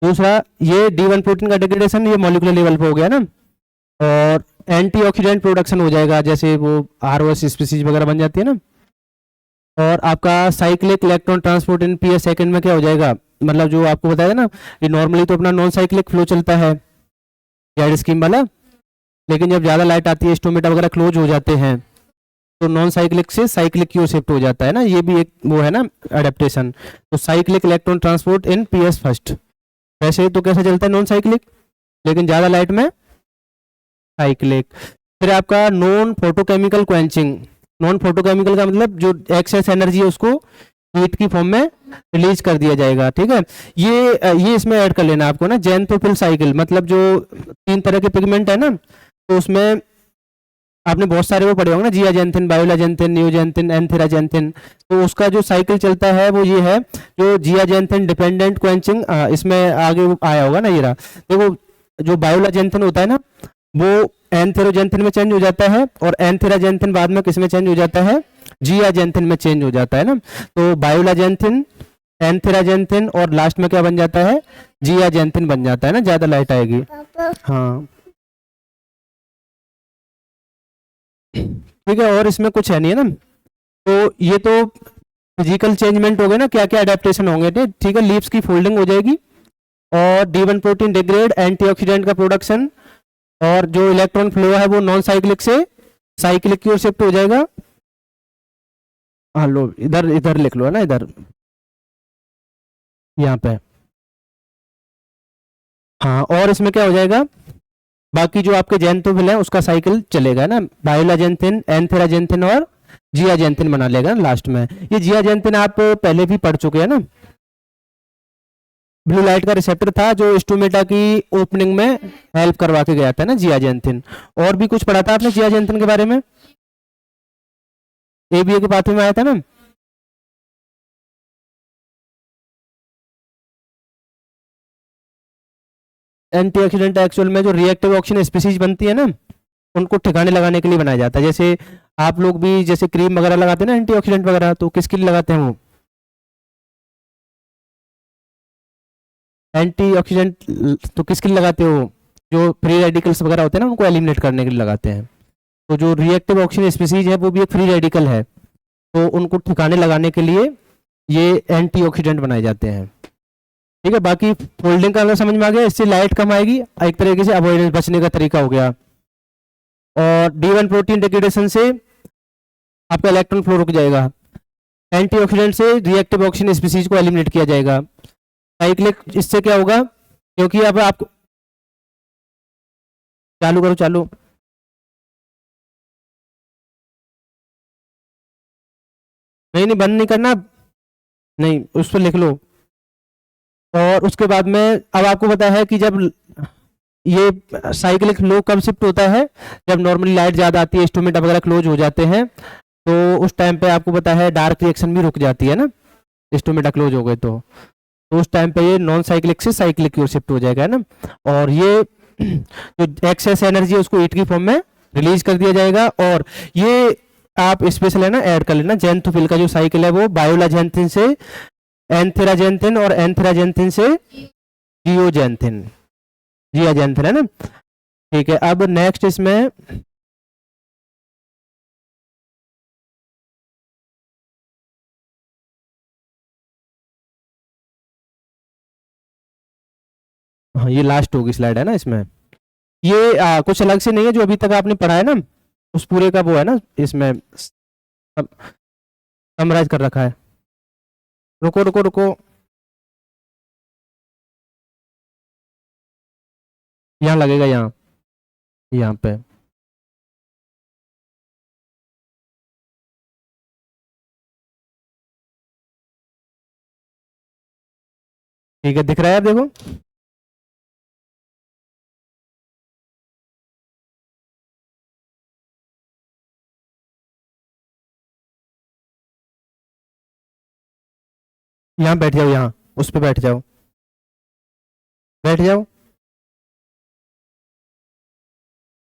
दूसरा ये D1 प्रोटीन का डिग्रेडेशन, ये मॉलिकुलर लेवल पे हो गया ना। और एंटीऑक्सीडेंट प्रोडक्शन हो जाएगा, जैसे वो ROS स्पीसीज वगैरह बन जाती है ना। और आपका साइक्लिक इलेक्ट्रॉन ट्रांसपोर्ट इन PS सेकंड में क्या हो जाएगा, मतलब जो आपको बताया ना, ये नॉर्मली तो अपना नॉन साइक्लिक फ्लो चलता है जेड स्कीम वाला, लेकिन जब ज़्यादा लाइट आती है, स्टोमेटा वगैरह क्लोज हो जाते हैं, तो नॉन साइक्लिक से साइक्लिक की ओर शिफ्ट हो जाता है ना। ये भी एक वो है ना एडेप्टेशन। तो साइक्लिक इलेक्ट्रॉन ट्रांसपोर्ट इन PS फर्स्ट। वैसे तो कैसे चलता है नॉन साइक्लिक, लेकिन ज़्यादा लाइट में साइक्लिक। फिर आपका non photochemical quenching. Non photochemical का मतलब जो एक्सेस एनर्जी है उसको हीट की फॉर्म में रिलीज कर दिया जाएगा, ठीक है। ये इसमें ऐड कर लेना आपको ना, जेंथोफिल साइकिल, मतलब जो 3 तरह के पिगमेंट है ना, तो उसमें आपने बहुत सारे वो पढ़े होंगे ना, जियाजेंथिन, बायोलाजेंथिन, नियोजेंथिन, एंथेराजेंथिन। तो उसका जो साइकिल चलता है वो ये है, जो जियाजेंथिन डिपेंडेंट क्वेंचिंग, इसमें आगे आया होगा ना ये रहा। देखो जो बायोलाजेंथिन होता है ना, वो एंथेरोजेंथिन में चेंज हो जाता है, और एंथेराजेंथिन बाद में किस में चेंज हो जाता है, जियाजेंथिन में चेंज हो जाता है ना। तो बायोलाजेंथिन, एंथेराजेंथिन और लास्ट में क्या बन जाता है, जियाजेंथिन बन जाता है ना। ज्यादा लाइट आएगी। हाँ ठीक है, और इसमें कुछ है नहीं है ना। तो ये तो फिजिकल चेंजमेंट हो गए ना, क्या क्या अडेप्टेशन होंगे, ठीक है। लीव्स की फोल्डिंग हो जाएगी, और D1 प्रोटीन डिग्रेड, एंटीऑक्सीडेंट का प्रोडक्शन, और जो इलेक्ट्रॉन फ्लो है वो नॉन साइक्लिक से साइक्लिक की ओर शिफ्ट हो जाएगा। हाँ लो, इधर इधर लिख लो है ना, इधर यहाँ पे। हाँ, और इसमें क्या हो जाएगा, बाकी जो आपके जेंथोफिल है उसका साइकिल चलेगा ना, बायोलाजेंथिन, एंथेराजेंथिन और जियाजेंथिन बना लेगा ना लास्ट में। ये जियाजेंथिन आप पहले भी पढ़ चुके हैं ना, ब्लू लाइट का रिसेप्टर था जो स्टोमेटा की ओपनिंग में हेल्प करवा के गया था ना, जियाजेंथिन। और भी कुछ पढ़ा था आपने जियाजेंथिन के बारे में, ABA के पाथवे में आया था ना। एंटीऑक्सीडेंट एक्चुअल में जो रिएक्टिव ऑक्सीजन स्पीसीज बनती है ना, उनको ठिकाने लगाने के लिए बनाया जाता है। जैसे आप लोग भी जैसे क्रीम वगैरह लगाते हैं ना एंटीऑक्सीडेंट वगैरह, तो किसके लिए लगाते हैं वो, एंटीऑक्सीडेंट तो किसके लिए लगाते हो, जो फ्री रेडिकल्स वगैरह होते हैं ना उनको एलिमिनेट करने के लिए लगाते हैं। तो जो रिएक्टिव ऑक्सीजन स्पीसीज है वो भी एक फ्री रेडिकल है, तो उनको ठिकाने लगाने के लिए ये एंटीऑक्सीडेंट बनाए जाते हैं, ठीक है। बाकी फोल्डिंग का अगर समझ में आ गया, इससे लाइट कम आएगी, एक तरीके से अवॉइडेंस बचने का तरीका हो गया। और D1 प्रोटीन डिग्रेडेशन से आपका इलेक्ट्रॉन फ्लो रुक जाएगा, एंटीऑक्सीडेंट से रिएक्टिव ऑक्सीजन स्पीसीज को एलिमिनेट किया जाएगा। साइक्लिक, इससे क्या होगा, क्योंकि अब आपको चालू करो, चालू नहीं नहीं बंद नहीं करना, नहीं उस पर लिख लो। और उसके बाद में अब आपको पता है कि जब ये साइक्लिक फ्लो कब शिफ्ट होता है, जब नॉर्मली लाइट ज़्यादा आती है, इंस्ट्रूमेंट वगैरह क्लोज हो जाते हैं, तो उस टाइम पे आपको पता है डार्क रिएक्शन भी रुक जाती है ना, इंस्ट्रूमेंट क्लोज हो गए तो उस टाइम पे ये नॉन साइक्लिक से साइक्लिक की ओर शिफ्ट हो जाएगा है ना। और ये जो एक्सेस एनर्जी है उसको हीट की फॉर्म में रिलीज कर दिया जाएगा। और ये आप स्पेशल है ना ऐड कर लेना, जेंथोफिल का जो साइकिल है वो बायोलाजेंथिन से एंथेराजेंथिन, और एंथेराजेंथिन से जियोजेंथिन, जियाजेंथिन है ना। ठीक है, अब नेक्स्ट इसमें हाँ ये लास्ट होगी स्लाइड है ना इसमें। ये कुछ अलग से नहीं है, जो अभी तक आपने पढ़ा है ना उस पूरे का वो है ना इसमें समराइज कर रखा है। रुको रुको रुको, यहाँ लगेगा, यहाँ यहाँ पे। ठीक है, दिख रहा है, आप देखो। यहाँ बैठ जाओ, यहाँ उस पे बैठ जाओ, बैठ जाओ।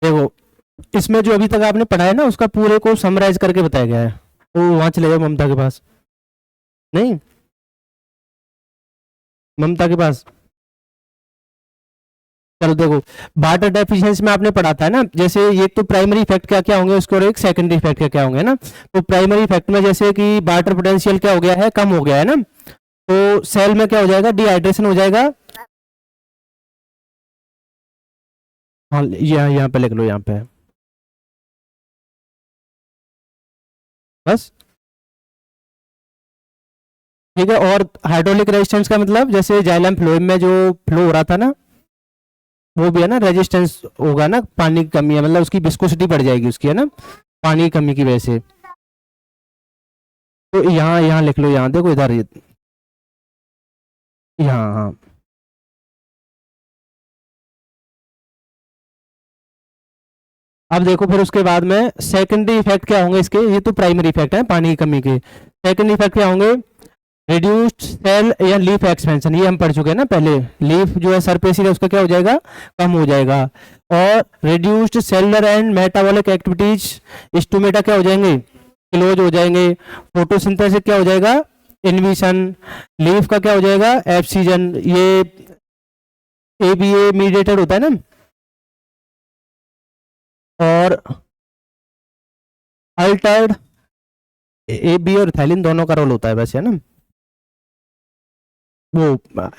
देखो इसमें जो अभी तक आपने पढ़ा है ना उसका पूरे को समराइज करके बताया गया है। वो वहां चले जाओ ममता के पास, नहीं ममता के पास। चलो देखो, वाटर डेफिशिएंसी में आपने पढ़ा था ना, जैसे ये तो प्राइमरी इफेक्ट क्या क्या होंगे उसके, और एक सेकेंडरी इफेक्ट क्या क्या होंगे ना। तो प्राइमरी इफेक्ट में जैसे कि वाटर पोटेंशियल क्या हो गया है, कम हो गया है ना, तो सेल में क्या हो जाएगा, डिहाइड्रेशन हो जाएगा। हाँ यहाँ पे लिख लो, यहाँ पे बस। ठीक है, और हाइड्रोलिक रेजिस्टेंस का मतलब जैसे जाइलम फ्लोएम में जो फ्लो हो रहा था ना, वो भी है ना रेजिस्टेंस होगा ना, पानी की कमी है मतलब उसकी विस्कोसिटी बढ़ जाएगी उसकी, है ना, पानी की कमी की वजह से। तो यहाँ यहाँ लिख लो, यहाँ देखो इधर यहाँ, हाँ अब देखो फिर उसके बाद में सेकेंडरी इफेक्ट क्या होंगे इसके, ये तो प्राइमरी इफेक्ट है पानी की कमी के। सेकेंडरी इफेक्ट क्या होंगे, रिड्यूस्ड सेल या लीफ एक्सपेंशन, ये हम पढ़ चुके हैं ना पहले। लीफ जो है सरफेस एरिया उसका क्या हो जाएगा, कम हो जाएगा। और reduced cellular and metabolic activities, stomata क्या हो जाएंगे, क्लोज हो जाएंगे। फोटोसिंथेसिस क्या हो जाएगा, इनविशन। लीफ का क्या हो जाएगा, एब्सीजन। ये एबीए मीडिएटेड होता है ना। और अल्टर्ड, एबी और थैलिन दोनों का रोल होता है वैसे, है ना, वो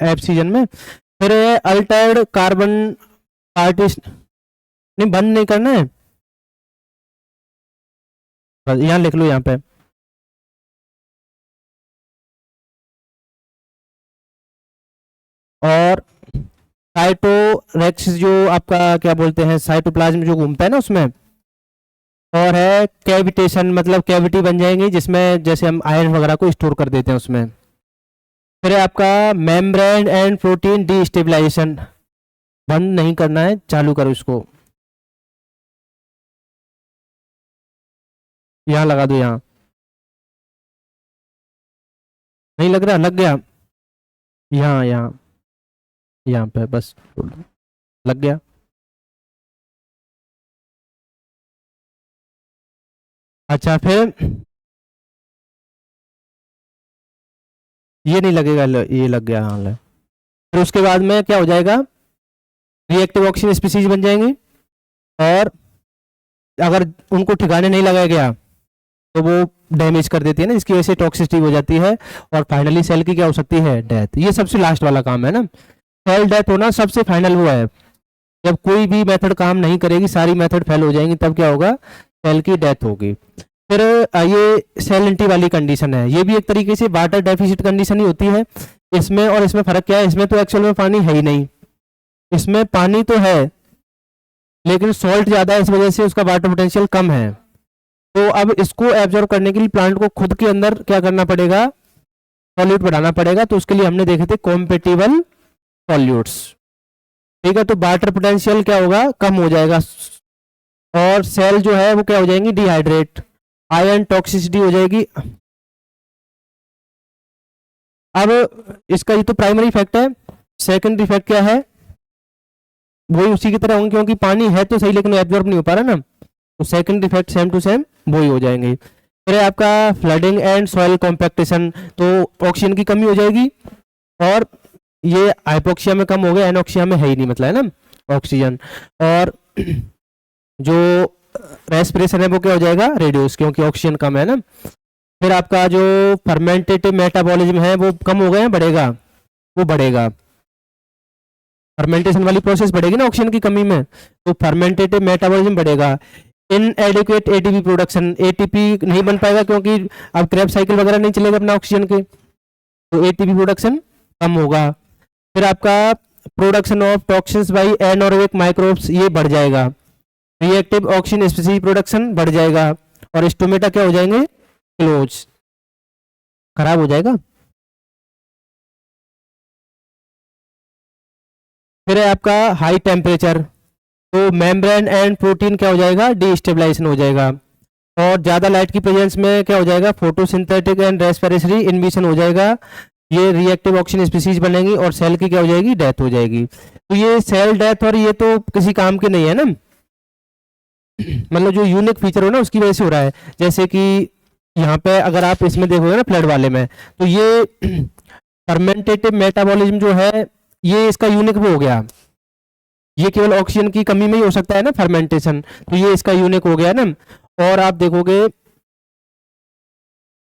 एब्सीजन में। फिर अल्टर्ड कार्बन पार्टीशन, नहीं बंद नहीं करना है, बस यहाँ लिख लो यहाँ पे। और साइटोरेक्स जो आपका क्या बोलते हैं, साइटोप्लाज्म जो घूमता है ना उसमें। और है कैविटेशन, मतलब कैविटी बन जाएंगी जिसमें जैसे हम आयरन वगैरह को स्टोर कर देते हैं उसमें। फिर है आपका मेम्ब्रेन एंड प्रोटीन डीस्टेबलाइजेशन, बंद नहीं करना है, चालू करो इसको, यहाँ लगा दो, यहाँ नहीं लग रहा, लग गया, यहाँ यहाँ यहाँ पे बस लग गया। अच्छा फिर ये नहीं लगेगा, ये लग गया, हाँ ले। फिर उसके बाद में क्या हो जाएगा, रिएक्टिव ऑक्सीजन स्पीसीज बन जाएंगी। और अगर उनको ठिकाने नहीं लगाया गया तो वो डैमेज कर देती है ना, जिसकी वजह से टॉक्सिसिटी हो जाती है। और फाइनली सेल की क्या हो सकती है, डेथ। ये सबसे लास्ट वाला काम है ना, सेल डेथ होना सबसे फाइनल वो है। जब कोई भी मेथड काम नहीं करेगी, सारी मेथड फेल हो जाएंगी, तब क्या होगा, सेल की डेथ होगी। फिर ये सेलेंटी वाली कंडीशन है, ये भी एक तरीके से वाटर डेफिसिट कंडीशन ही होती है। इसमें और इसमें फर्क क्या है, इसमें तो एक्चुअल में पानी है ही नहीं, इसमें पानी तो है लेकिन सॉल्ट ज्यादा है, इस वजह से उसका वाटर पोटेंशियल कम है। तो अब इसको एब्जॉर्ब करने के लिए प्लांट को खुद के अंदर क्या करना पड़ेगा, सॉल्यूट बढ़ाना पड़ेगा। तो उसके लिए हमने देखे थे कॉम्पेटिबल सॉल्यूट्स। ठीक है, तो वाटर पोटेंशियल क्या होगा, कम हो जाएगा। और सेल जो है वो क्या हो जाएंगी, डिहाइड्रेट। आयरन टॉक्सिसिटी हो जाएगी। अब इसका ये तो प्राइमरी इफेक्ट है। सेकेंडरी इफेक्ट क्या है, वही उसी की तरह होंगे, क्योंकि पानी है तो सही लेकिन एब्जॉर्ब नहीं हो पा रहा ना, तो second effect same to same वही हो जाएंगे। फिर है आपका फ्लडिंग एंड सॉइल कॉम्पैक्टेशन, तो ऑक्सीजन की कमी हो जाएगी। और ये हाइपोक्सिया में कम हो गया, एनोक्सिया में है ही नहीं, मतलब है ना ऑक्सीजन। और जो रेस्पिरेशन है वो क्या हो जाएगा, रेड्यूस, क्योंकि ऑक्सीजन कम है ना। फिर आपका जो फर्मेंटेटिव मेटाबॉलिज्म है वो कम हो गया, बढ़ेगा, वो बढ़ेगा। फर्मेंटेशन वाली प्रोसेस बढ़ेगी ना ऑक्सीजन की कमी में, तो फर्मेंटेटिव मेटाबॉलिज्म बढ़ेगा। इनएडिक्वेट एटीपी प्रोडक्शन, एटीपी नहीं बन पाएगा क्योंकि अब क्रेब साइकिल वगैरह नहीं चलेगा अपना ऑक्सीजन के, तो एटीपी प्रोडक्शन कम होगा। फिर आपका production of toxins by anaerobic microbes ये बढ़ जाएगा, रिएक्टिव ऑक्सीजन स्पीसीज प्रोडक्शन बढ़ जाएगा, और स्टोमेटा क्या हो जाएंगे, क्लोज, खराब हो जाएगा। फिर है आपका हाई टेम्परेचर, तो मेम्ब्रेन एंड प्रोटीन क्या हो जाएगा, डीस्टेबलाइजेशन हो जाएगा, और ज़्यादा लाइट की प्रेजेंस में क्या हो जाएगा, फोटोसिंथेटिक एंड रेस्पिरेटरी इनहिबिशन हो जाएगा, ये रिएक्टिव ऑक्सीजन स्पीसीज बनेंगी और सेल की क्या हो जाएगी, डेथ हो जाएगी। तो ये सेल डेथ और ये तो किसी काम के नहीं है ना, मतलब जो यूनिक फीचर हो ना उसकी वजह से हो रहा है। जैसे कि यहाँ पे अगर आप इसमें देखोगे ना फ्लड वाले में, तो ये फर्मेंटेटिव मेटाबॉलिज्म जो है ये इसका यूनिक वो हो गया, ये केवल ऑक्सीजन की कमी में ही हो सकता है ना फर्मेंटेशन, तो ये इसका यूनिक हो गया ना। और आप देखोगे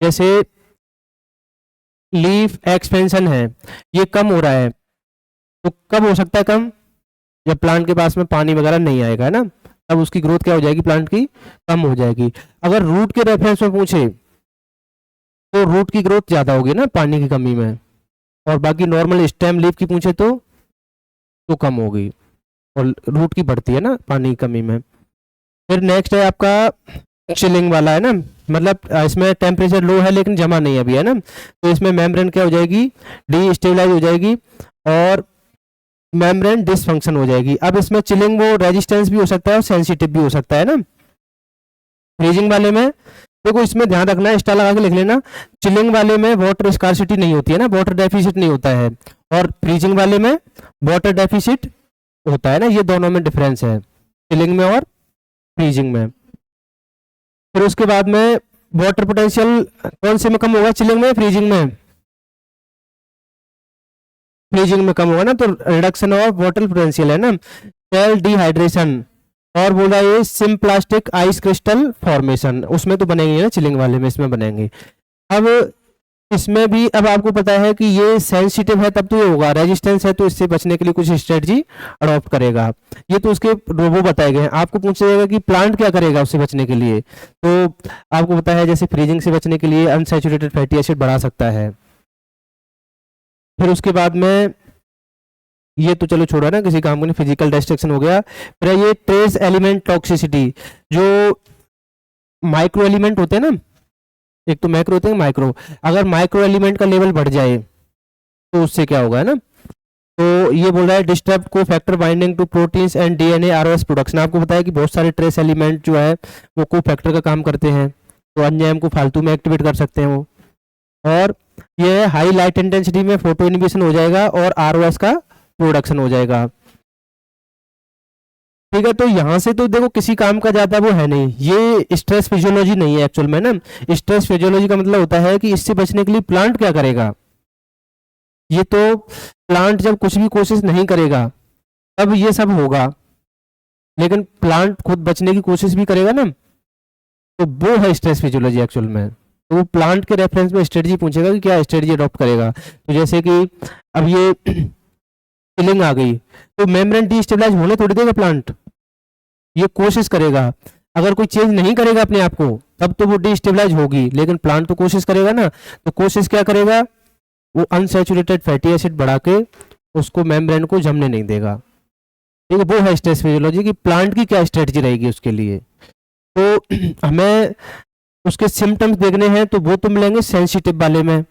जैसे लीफ एक्सपेंशन है ये कम हो रहा है, तो कब हो सकता है कम, जब प्लांट के पास में पानी वगैरह नहीं आएगा है ना, तब उसकी ग्रोथ क्या हो जाएगी, प्लांट की कम हो जाएगी। अगर रूट के रेफरेंस में पूछे तो रूट की ग्रोथ ज़्यादा होगी ना पानी की कमी में, और बाकी नॉर्मल स्टेम लीफ की पूछे तो कम होगी, और रूट की बढ़ती है ना पानी की कमी में। फिर नेक्स्ट है आपका चिलिंग वाला है ना, मतलब इसमें टेम्परेचर लो है लेकिन जमा नहीं अभी है ना, तो इसमें मेम्ब्रेन क्या हो जाएगी, डीस्टेबलाइज हो जाएगी और मेम्ब्रेन डिसफंक्शन हो जाएगी। अब इसमें चिलिंग वो रेजिस्टेंस भी हो सकता है और सेंसिटिव भी हो सकता है ना। फ्रीजिंग वाले में देखो, इसमें ध्यान रखना है, स्टार लगा के लिख लेना, चिलिंग वाले में वाटर स्कार्सिटी नहीं होती है ना, वाटर डेफिसिट नहीं होता है, और फ्रीजिंग वाले में वाटर डेफिसिट होता है ना, ये दोनों में डिफरेंस है, चिलिंग में और फ्रीजिंग में। फिर उसके बाद में वाटर पोटेंशियल कौन से में कम होगा, चिलिंग में, फ्रीजिंग में, फ्रीजिंग में कम होगा ना, तो रिडक्शन ऑफ वाटर पोटेंशियल है ना, सेल डिहाइड्रेशन, और बोल रहा है ये सिम्प्लास्टिक आइस क्रिस्टल फॉर्मेशन, उसमें तो बनेंगे ना चिलिंग वाले में, इसमें बनेंगे। अब इसमें भी अब आपको पता है कि ये सेंसिटिव है तब तो ये होगा, रेजिस्टेंस है तो इससे बचने के लिए कुछ स्ट्रेटजी अडॉप्ट करेगा, ये तो उसके रोबो बताए गए हैं। आपको पूछा जाएगा कि प्लांट क्या करेगा उससे बचने के लिए, तो आपको पता है जैसे फ्रीजिंग से बचने के लिए अनसैचुरेटेड फैटी एसिड बढ़ा सकता है। फिर उसके बाद में ये तो चलो छोड़ा ना, किसी काम को नहीं, फिजिकल डिस्ट्रक्शन हो गया। फिर ये ट्रेस एलिमेंट टॉक्सिसिटी, जो माइक्रो एलिमेंट होते हैं ना, एक तो मैक्रो होते हैं माइक्रो, अगर माइक्रो एलिमेंट का लेवल बढ़ जाए तो उससे क्या होगा है ना, तो ये बोल रहा है डिस्टर्ब को factor binding to proteins and DNA ROS production. आपको बताया कि बहुत सारे ट्रेस एलिमेंट जो है वो को फैक्टर का काम करते हैं, तो एंजाइम को फालतू में एक्टिवेट कर सकते हैं वो, और ये हाई लाइट इंटेंसिटी में फोटो इनहिबिशन हो जाएगा और आरओएस का प्रोडक्शन हो जाएगा। ठीक है, तो यहाँ से तो देखो किसी काम का ज्यादा वो है नहीं, ये स्ट्रेस फिजियोलॉजी नहीं है एक्चुअल में ना। स्ट्रेस फिजियोलॉजी का मतलब होता है कि इससे बचने के लिए प्लांट क्या करेगा, ये तो प्लांट जब कुछ भी कोशिश नहीं करेगा तब ये सब होगा, लेकिन प्लांट खुद बचने की कोशिश भी करेगा ना, तो वो है स्ट्रेस फिजियोलॉजी एक्चुअल में। तो वो प्लांट के रेफरेंस में स्ट्रेटजी पूछेगा कि क्या स्ट्रेटजी अडॉप्ट करेगा। तो जैसे कि अब ये चिलिंग आ गई तो मेम्ब्रेन डीस्टेबलाइज होने थोड़ी देगा प्लांट, ये कोशिश करेगा, अगर कोई चेंज नहीं करेगा अपने आप को तब तो वो डीस्टेबलाइज होगी, लेकिन प्लांट तो कोशिश करेगा ना, तो कोशिश क्या करेगा, वो अनसैचुरेटेड फैटी एसिड बढ़ा के उसको मेम्ब्रेन को जमने नहीं देगा। ठीक है, वो है स्ट्रेस फिजियोलॉजी की प्लांट की क्या स्ट्रेटजी रहेगी उसके लिए। तो हमें उसके सिम्टम्स देखने हैं तो वो तो मिलेंगे सेंसिटिव वाले में,